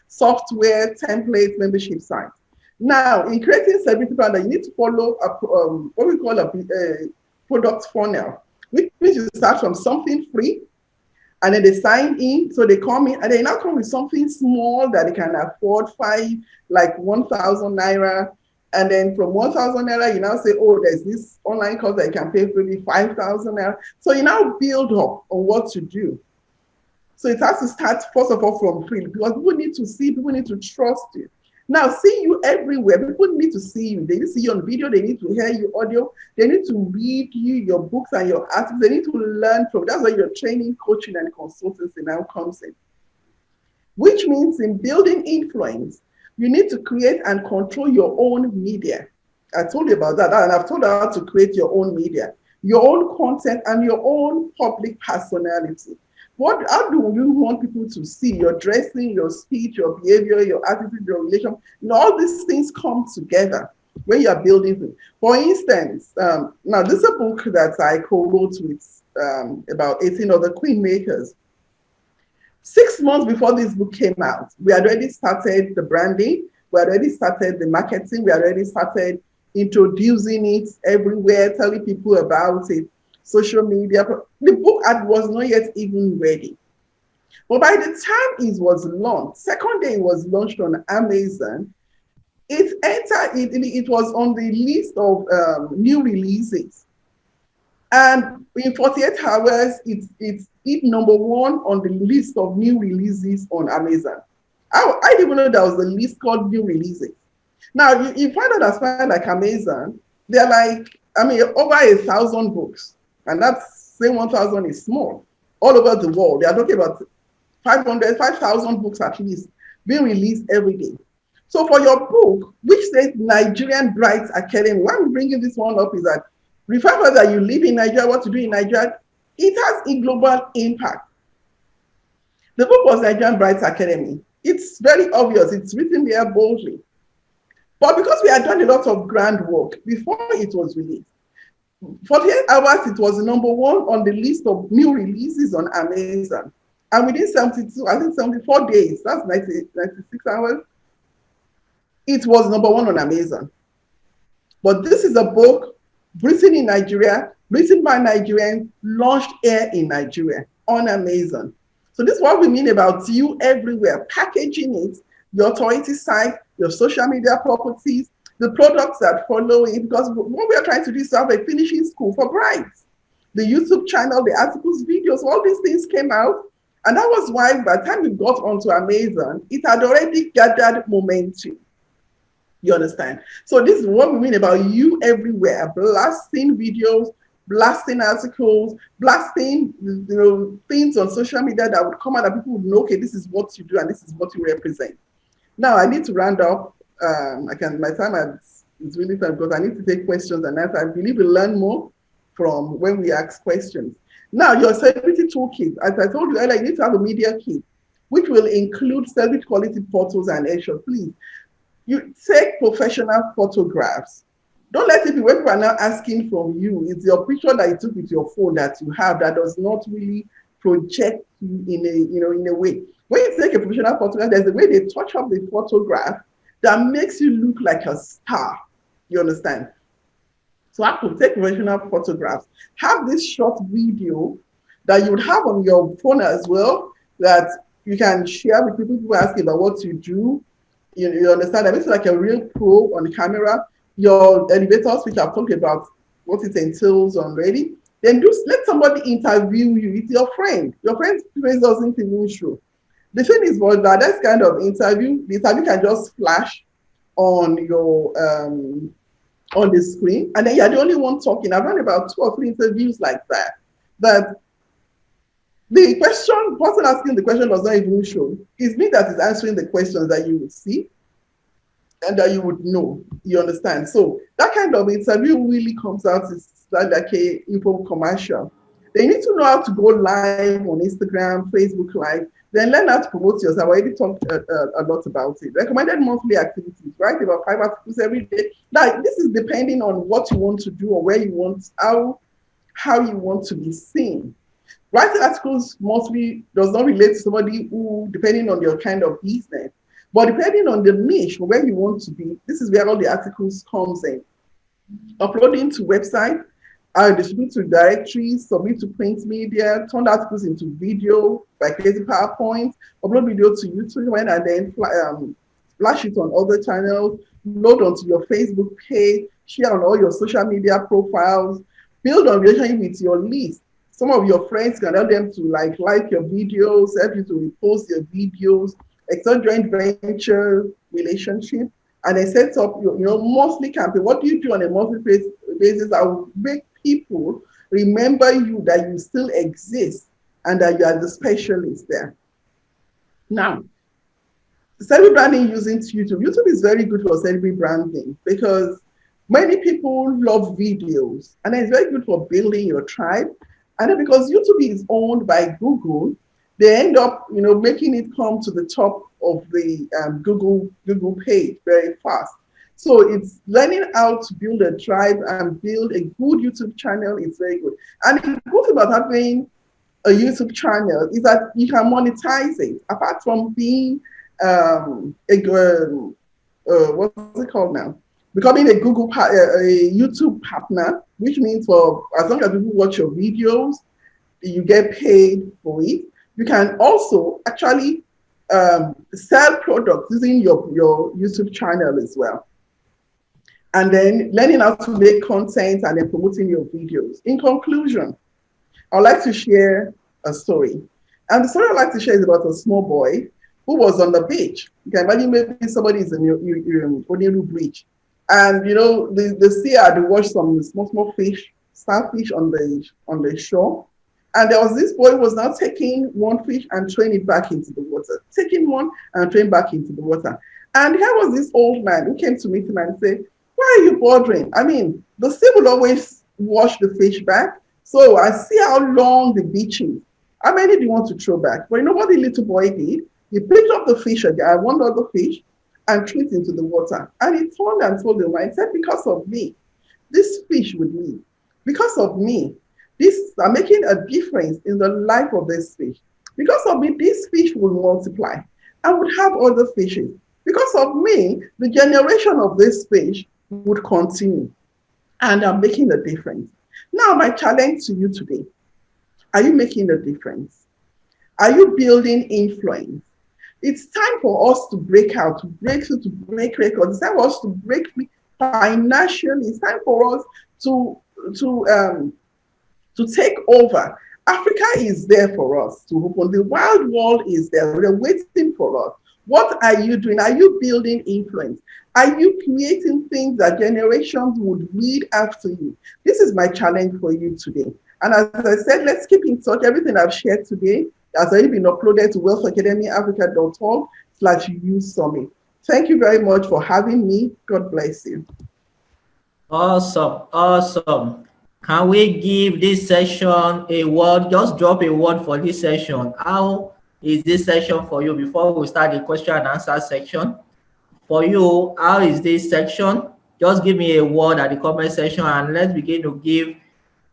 software, templates, membership sites. Now, in creating celebrity brand, you need to follow what we call a product funnel, which means you start from something free, and then they sign in, so they come in, and they now come with something small that they can afford, like 1,000 naira. And then from 1,000 naira, you now say, oh, there's this online course that you can pay for me 5,000 naira. So you now build up on what to do. So it has to start, first of all, from free, because people need to see, people need to trust you. Now, see you everywhere. People need to see you. They need to see you on video. They need to hear you audio. They need to read you, your books and your articles. They need to learn from. That's why your training, coaching, and consultancy now comes in. Which means in building influence, you need to create and control your own media. I told you about that, and I've told you how to create your own media, your own content, and your own public personality. How do you want people to see your dressing, your speech, your behavior, your attitude, your relation? You know, all these things come together when you are building things. For instance, now this is a book that I co-wrote with about 18 other queen makers. 6 months before this book came out, we had already started the branding, we had already started the marketing, we had already started introducing it everywhere, telling people about it. Social media. The book was not yet even ready. But by the time it was launched, second day it was launched on Amazon, it was on the list of new releases. And in 48 hours, it's number one on the list of new releases on Amazon. I didn't even know there was a list called new releases. Now, you find out that like Amazon, they're like, over 1,000 books. And that's saying 1,000 is small. All over the world, they are talking about 5,000 books at least being released every day. So for your book, which says Nigerian Bright Academy, why I'm bringing this one up is that remember that you live in Nigeria, what to do in Nigeria, it has a global impact. The book was Nigerian Bright Academy. It's very obvious. It's written there boldly. But because we had done a lot of groundwork before it was released, 48 hours, it was number one on the list of new releases on Amazon. And within 72, I think 74 days, that's 96 hours, it was number one on Amazon. But this is a book written in Nigeria, written by Nigerians, launched here in Nigeria on Amazon. So this is what we mean about you everywhere, packaging it, your authority site, your social media properties, the products that follow it, because what we are trying to do is to have a finishing school for brides. The YouTube channel, the articles, videos, all these things came out. And that was why by the time we got onto Amazon, it had already gathered momentum. You understand? So this is what we mean about you everywhere, blasting videos, blasting articles, blasting things on social media that would come out that people would know, okay, this is what you do and this is what you represent. Now I need to round up. My time is really fun because I need to take questions and answers. I believe we learn more from when we ask questions. Now, your celebrity toolkit, as I told you earlier, you need to have a media kit, which will include celebrity quality photos and headshots. Please, you take professional photographs. Don't let it be when people are now asking from you. It's your picture that you took with your phone that you have that does not really project you in a way. When you take a professional photograph, there's a way they touch up the photograph that makes you look like a star. You understand? So I could take professional photographs, have this short video that you would have on your phone as well, that you can share with people who ask you about what you do. You understand? That makes you like a real pro on camera. Your elevators, which I've talked about what it entails already. Then just let somebody interview you. It's your friend. Your friend's face doesn't even show. The thing is, for that kind of interview, the interview can just flash on your on the screen, and then you're the only one talking. I've run about 2 or 3 interviews like that. That the person asking the question does not even show. It's me that is answering the questions that you would see and that you would know. You understand? So that kind of interview really comes out as like a info commercial. They need to know how to go live on Instagram, Facebook Live, then learn how to promote yourself. I already talked a lot about it. Recommended monthly activities, write about 5 articles every day. Now, this is depending on what you want to do or where you want, how you want to be seen. Writing articles mostly does not relate to somebody who, depending on your kind of business, but depending on the niche where you want to be, this is where all the articles comes in. Uploading to website, distribute to directories, submit to print media, turn articles into video by creating PowerPoint, upload video to YouTube, and then flash it on other channels, load onto your Facebook page, share on all your social media profiles, build a relationship with your list. Some of your friends can help them to like your videos, help you to repost your videos, extend joint venture relationship, and then set up your monthly campaign. What do you do on a monthly basis? I will make people remember you, that you still exist and that you are the specialist there. Now, celebrity branding using YouTube. YouTube is very good for celebrity branding because many people love videos, and it's very good for building your tribe. And then because YouTube is owned by Google, they end up, making it come to the top of the Google page very fast. So it's learning how to build a tribe and build a good YouTube channel. It's very good. And the good thing about having a YouTube channel is that you can monetize it. Apart from being what's it called now? Becoming a YouTube partner, which means for as long as people watch your videos, you get paid for it. You can also actually sell products using your YouTube channel as well. And then learning how to make content and then promoting your videos. In conclusion, I'd like to share a story. And the story I'd like to share is about a small boy who was on the beach. You can imagine maybe somebody is in Oniru Bridge. And the sea had washed some small fish, starfish on the shore. And there was this boy who was now taking one fish and throwing it back into the water. Taking one and throwing back into the water. And here was this old man who came to meet him and said, "Why are you bothering? I mean, the sea will always wash the fish back. So I see how long the beach is. How many do you want to throw back?" But you know what the little boy did? He picked up the fish again, one other fish, and threw it into the water. And he turned and told the man, he said, "Because of me, this fish would live. Because of me, this are making a difference in the life of this fish. Because of me, this fish will multiply and would have other fishes. Because of me, the generation of this fish would continue. And I'm making a difference. Now, my challenge to you today, are you making a difference? Are you building influence? It's time for us to break out, to break through, to break records. It's time for us to break free financially. It's time for us to take over. Africa is there for us to open. The wild world is there. They're waiting for us. What are you doing? Are you building influence? Are you creating things that generations would read after you? This is my challenge for you today. And as I said, let's keep in touch. Everything I've shared today has already been uploaded to wealthacademyafrica.org/youth summit. Thank you very much for having me. God bless you. Awesome, awesome. Can we give this session a word? Just drop a word for this session. How is this session for you before we start the question and answer section? For you, how is this section? Just give me a word at the comment section and let's begin to give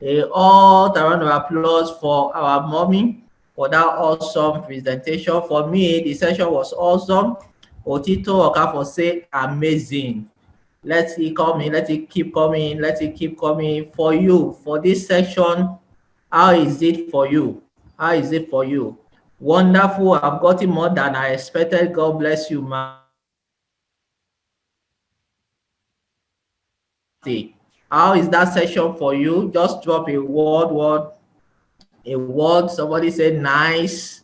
a all-around applause for our mommy for that awesome presentation. For me, the session was awesome. Otito Okafo say amazing. Let's keep coming, let it keep coming, let it keep coming. For you, for this section, how is it for you? How is it for you? Wonderful. I've gotten more than I expected. God bless you, ma. How is that session for you? Just drop a word. Somebody said nice,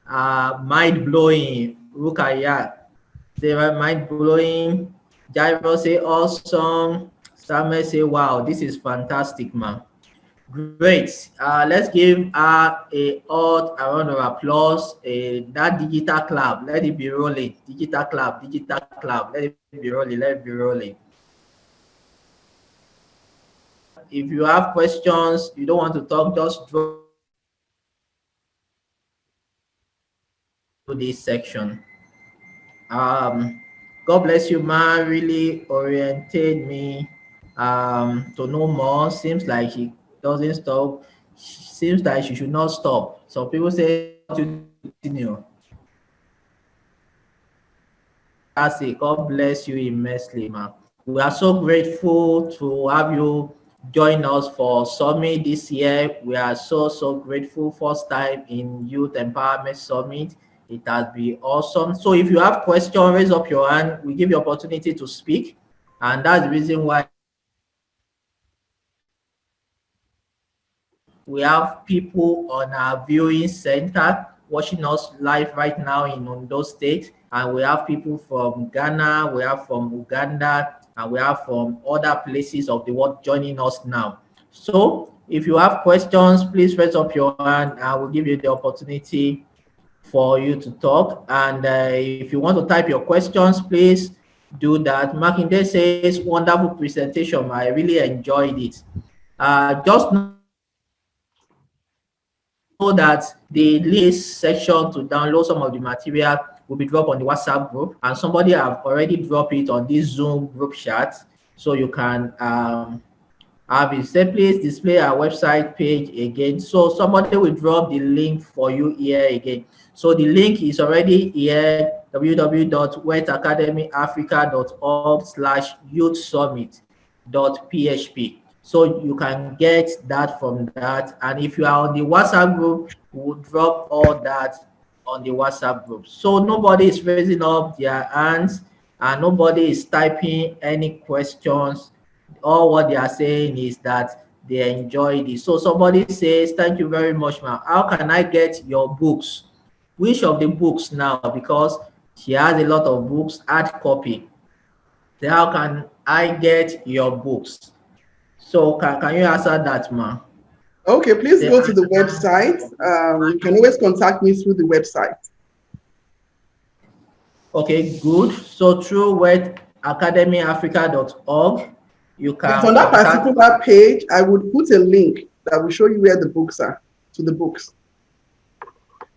mind blowing. Rukaya say mind blowing. Jairo say awesome. Samuel say wow, this is fantastic, man. Great. Let's give a round of applause. That digital clap, let it be rolling. Digital clap, let it be rolling, let it be rolling. If you have questions, you don't want to talk, just drop to this section. God bless you, man. Really oriented me to know more. Seems like she doesn't stop. Seems like she should not stop. So people say to continue. That's it. God bless you immensely, man. We are so grateful to have you join us for Summit this year. We are so grateful. First time in Youth Empowerment Summit. It has been awesome. So if you have questions, raise up your hand. We give you opportunity to speak. And that's the reason why we have people on our viewing center watching us live right now in Ondo State. And we have people from Ghana, we have from Uganda, and we have from other places of the world joining us now. So if you have questions, please raise up your hand and we'll give you the opportunity for you to talk. And if you want to type your questions, please do that. Makinde says, wonderful presentation. I really enjoyed it. Just know that the list section to download some of the material will be dropped on the WhatsApp group, and somebody have already dropped it on this Zoom group chat, so you can have it. Say, please display our website page again. So somebody will drop the link for you here again. So the link is already here, www.wealthacademyafrica.org/youthsummit.php. So you can get that from that. And if you are on the WhatsApp group, we'll drop all that on the WhatsApp group. So nobody is raising up their hands and nobody is typing any questions. All what they are saying is that they enjoy this. So somebody says, thank you very much, ma'am. How can I get your books? Which of the books now? Because she has a lot of books, hard copy. So how can I get your books? So can you answer that, ma'am? Okay, please go to the website. You can always contact me through the website. Okay, good. So through wealthacademyafrica.org, you can. Yes, on that particular page, I would put a link that will show you where the books are, to the books.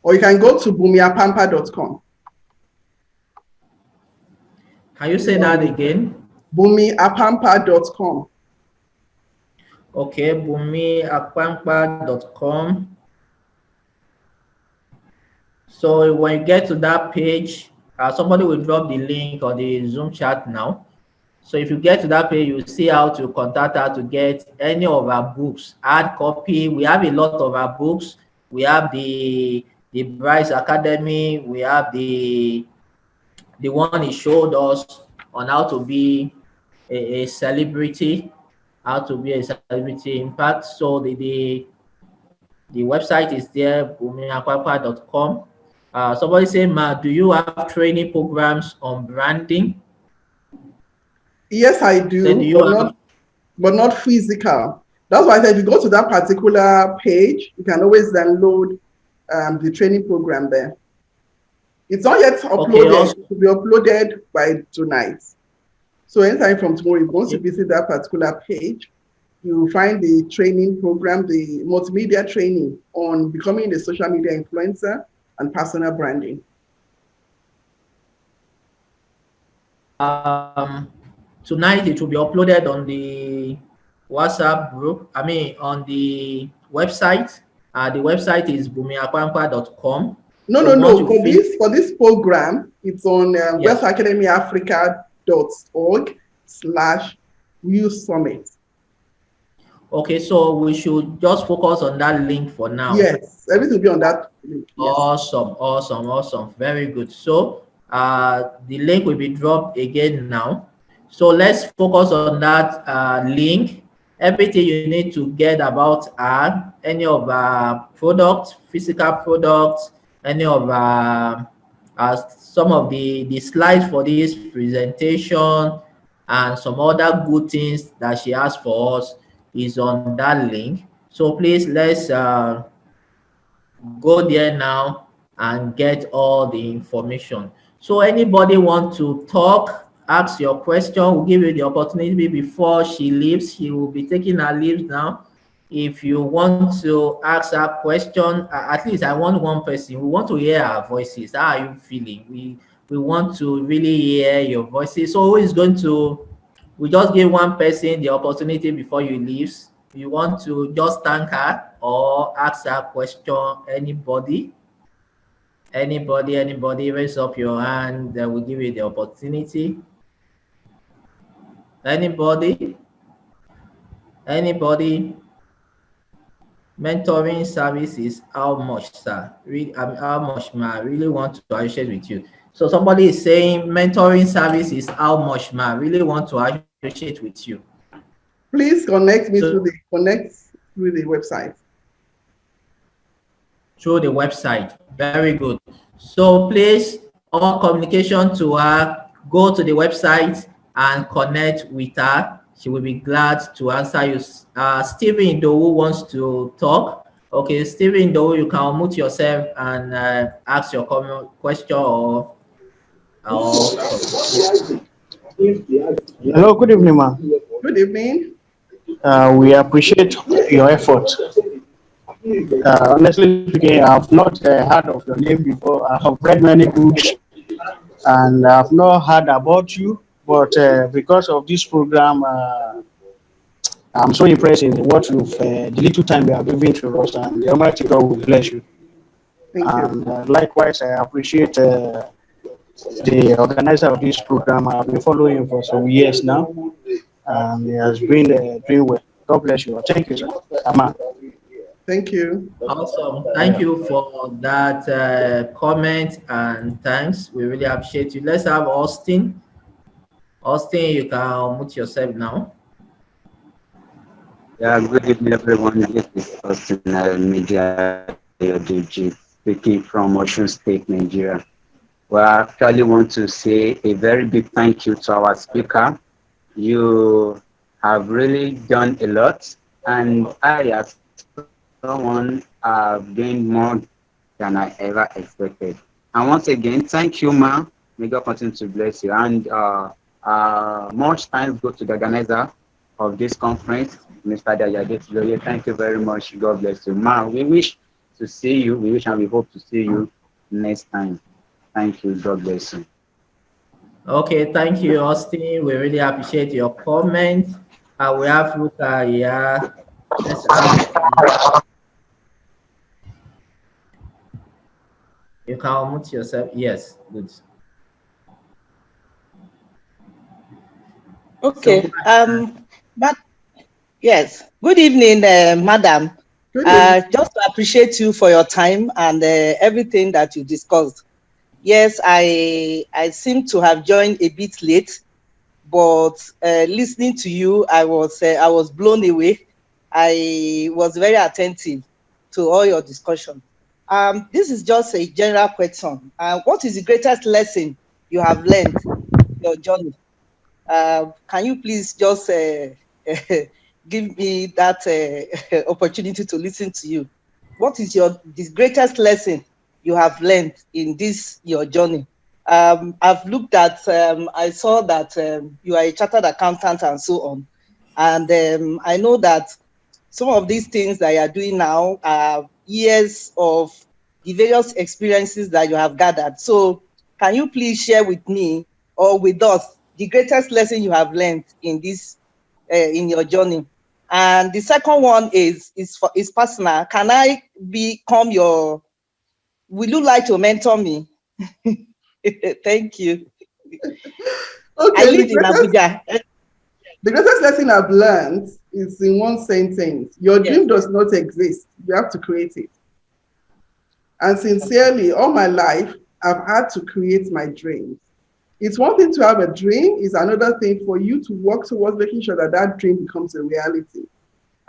Or you can go to bumiapampa.com. Can you say that again? bumiapampa.com. Okay, bumiapampa.com. So when you get to that page, somebody will drop the link on the Zoom chat now. So if you get to that page, you see how to contact her to get any of our books, hard copy. We have a lot of our books. We have the Bryce Academy. We have the one he showed us on how to be a celebrity, how to be a celebrity impact. So the website is there, bumiapampa.com. Somebody say, Ma, do you have training programs on branding? Yes, I Say, do do, you have? but not physical. That's why I said if you go to that particular page, you can always download the training program there. It's not yet Okay, uploaded. also, It will be uploaded by tonight. So anytime from tomorrow, if you want to visit that particular page, you will find the training program, the multimedia training on becoming a social media influencer and personal branding. tonight it will be uploaded on the WhatsApp group. I mean, on the website. The website is bumiapampa.com. No, So no, once no. you finish, For this program, it's on yes. wealthacademyafrica.org/Youth Summit. Okay, so we should just focus on that link for now. Yes, everything will be on that link. Yes. Awesome, awesome, awesome. Very good. So the link will be dropped again now. So let's focus on that link. Everything you need to get about any of our products, physical products, any of some of the slides for this presentation, and some other good things that she has for us is on that link. So please let's go there now and get all the information. So anybody want to talk, ask your question, we'll give you the opportunity before she leaves. She will be taking her leave now. If you want to ask her question, at least I want one person. We want to hear our voices. How are you feeling? We want to really hear your voices. So who is going to, we just give one person the opportunity before you leave. You want to just thank her or ask her question? Anybody? Anybody, raise up your hand. That will give you the opportunity. Anybody? Anybody? Mentoring service is how much, sir? Really, how much, ma? I really want to appreciate with you. So somebody is saying mentoring service is how much, ma? I really want to appreciate with you. Please connect me So, through the website. through the website. Very good. So please, all communication to her, go to the website and connect with her. She will be glad to answer you. Stephen Idowu wants to talk. Okay, Stephen Idowu, you can unmute yourself and ask your question or Hello, good evening, ma. Good evening. We appreciate your effort. Honestly speaking, I've not heard of your name before. I have read many books and I've not heard about you, but because of this program, I'm so impressed in what you've, the little time you have given to us, and the Almighty God will bless you. Thank you. And likewise, I appreciate the organizer of this program. I've been following him for some years now, and he has been doing well. God bless you. Thank you, sir. Amen. Thank you. awesome. Thank you for that comment and thanks. We really appreciate you. Let's have Austin. Austin, you can unmute yourself now. Yeah, good evening, everyone. This is Austin Media DG, speaking from Ocean State, Nigeria. Well, I actually want to say a very big thank you to our speaker. You have really done a lot, and I, as someone, have gained more than I ever expected. And once again, thank you, ma. May God continue to bless you. And much thanks go to the organizer of this conference, Mr. Dayade. Thank you very much. God bless you. Ma, we wish to see you. We wish and we hope to see you next time. Thank you. God bless you. Okay, thank you, Austin. We really appreciate your comment. We have Luca here. Let's have, you can unmute yourself. Yes, good. So, Okay. But yes. Good evening, madam. Good evening. Just to appreciate you for your time and everything that you discussed. Yes, I seem to have joined a bit late, but listening to you, I was blown away. I was very attentive to all your discussion. This is just a general question. What is the greatest lesson you have learned in your journey? Can you please just give me that opportunity to listen to you? What is the greatest lesson you have learned in this your journey? I've looked at, I saw that you are a chartered accountant and so on. And I know that some of these things that you are doing now are years of the various experiences that you have gathered. So can you please share with me or with us the greatest lesson you have learned in this, in your journey? And the second one is personal. Can I become your, would you like to mentor me? Thank you. I Okay, live in Abuja. the greatest lesson I've learned is in one sentence. Your Yes. dream does not exist. You have to create it. And Okay. sincerely, all my life, I've had to create my dreams. It's one thing to have a dream, it's another thing for you to work towards making sure that that dream becomes a reality.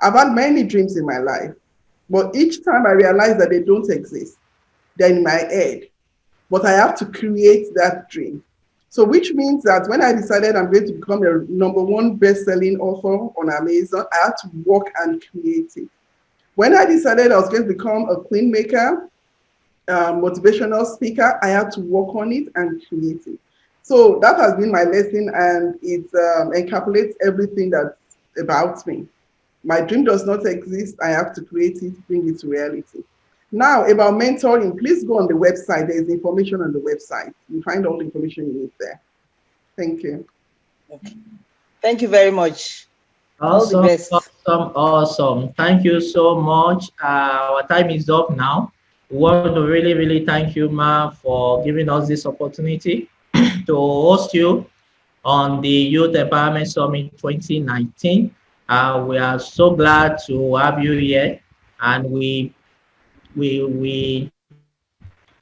I've had many dreams in my life, but each time I realize that they don't exist, they're in my head. But I have to create that dream. So, which means that when I decided I'm going to become a #1 best-selling author on Amazon, I had to work and create it. When I decided I was going to become a queen maker, motivational speaker, I had to work on it and create it. So that has been my lesson, and it encapsulates everything that's about me. My dream does not exist. I have to create it, bring it to reality. Now, about mentoring, please go on the website. There is information on the website. You find all the information you need there. Thank you. Okay. Thank you very much. All the awesome, best. awesome, awesome. Thank you so much. Our time is up now. We want to really, really thank you, Ma, for giving us this opportunity to host you on the Youth Empowerment Summit 2019. We are so glad to have you here, and we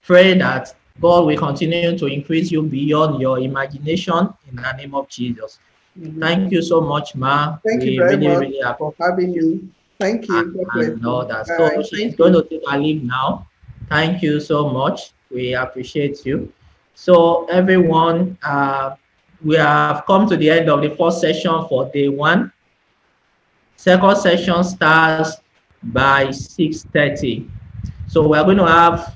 pray that God will continue to increase you beyond your imagination in the name of Jesus. Mhm. Thank you so much, Ma. Thank you We very really, much really appreciate for having me. Thank and, you. God bless and all you. that. So Bye. she's Thank going you. to take a leave now. Thank you so much. We appreciate you. So everyone, we have come to the end of the first session for day one. Second session starts by 6:30. So we're going to have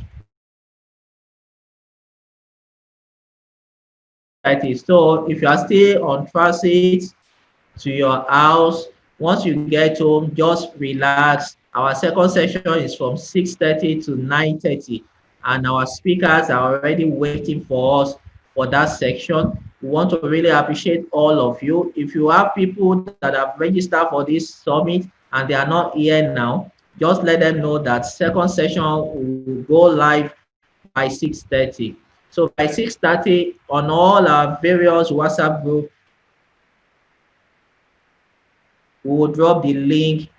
so if you are still on transit to your house, once you get home, just relax. Our second session is from 6:30 to 9:30, and our speakers are already waiting for us for that section. We want to really appreciate all of you. If you have people that have registered for this summit and they are not here now, just let them know that second session will go live by 6:30. So by 6:30 on all our various WhatsApp group, we will drop the link,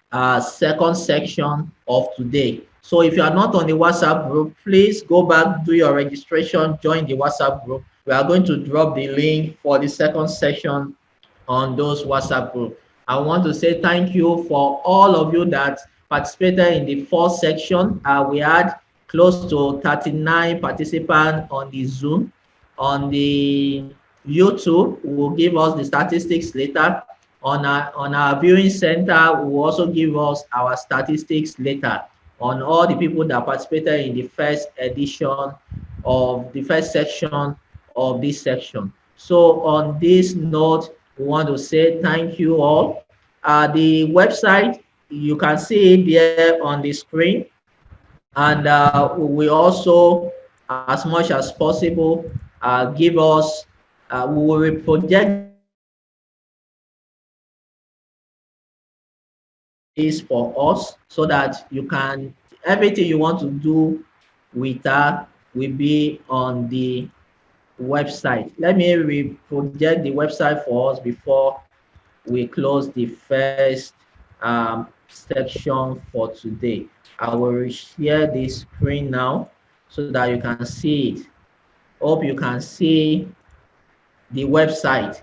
second section of today. So if you are not on the WhatsApp group, please go back, do your registration, join the WhatsApp group. We are going to drop the link for the second session on those WhatsApp group. I want to say thank you for all of you that participated in the first section. We had close to 39 participants on the Zoom. On the YouTube, will give us the statistics later. On our viewing center, will also give us our statistics later on all the people that participated in the first edition of the first section of this section. So on this note, we want to say thank you all. The website, you can see it there on the screen. And we also, as much as possible, give us, we will project this for us so that you can, everything you want to do with her will be on the website. Let me project the website for us before we close the first section for today. I will share this screen now so that you can see it. Hope you can see the website.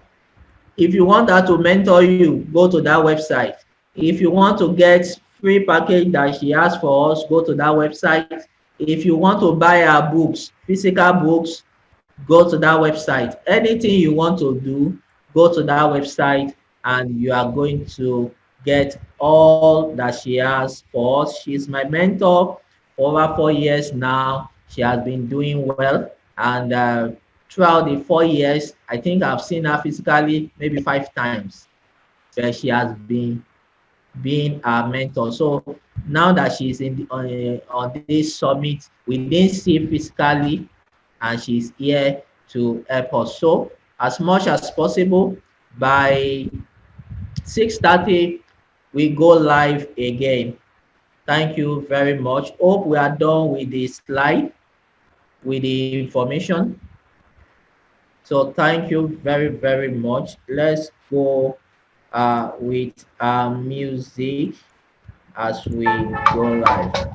If you want her to mentor you, go to that website. If you want to get free package that she has for us, go to that website. If you want to buy her books, physical books, go to that website. Anything you want to do, go to that website and you are going to get all that she has for us. She's my mentor for over 4 years now. She has been doing well, and throughout the 4 years, I think I've seen her physically maybe 5 times, where she has been being our mentor. So now that she's in on this summit, we didn't see physically, and she's here to help us. So as much as possible, by 6:30, we go live again. Thank you very much. Hope we are done with the slide, with the information. So thank you very, very much. Let's go with music as we go live.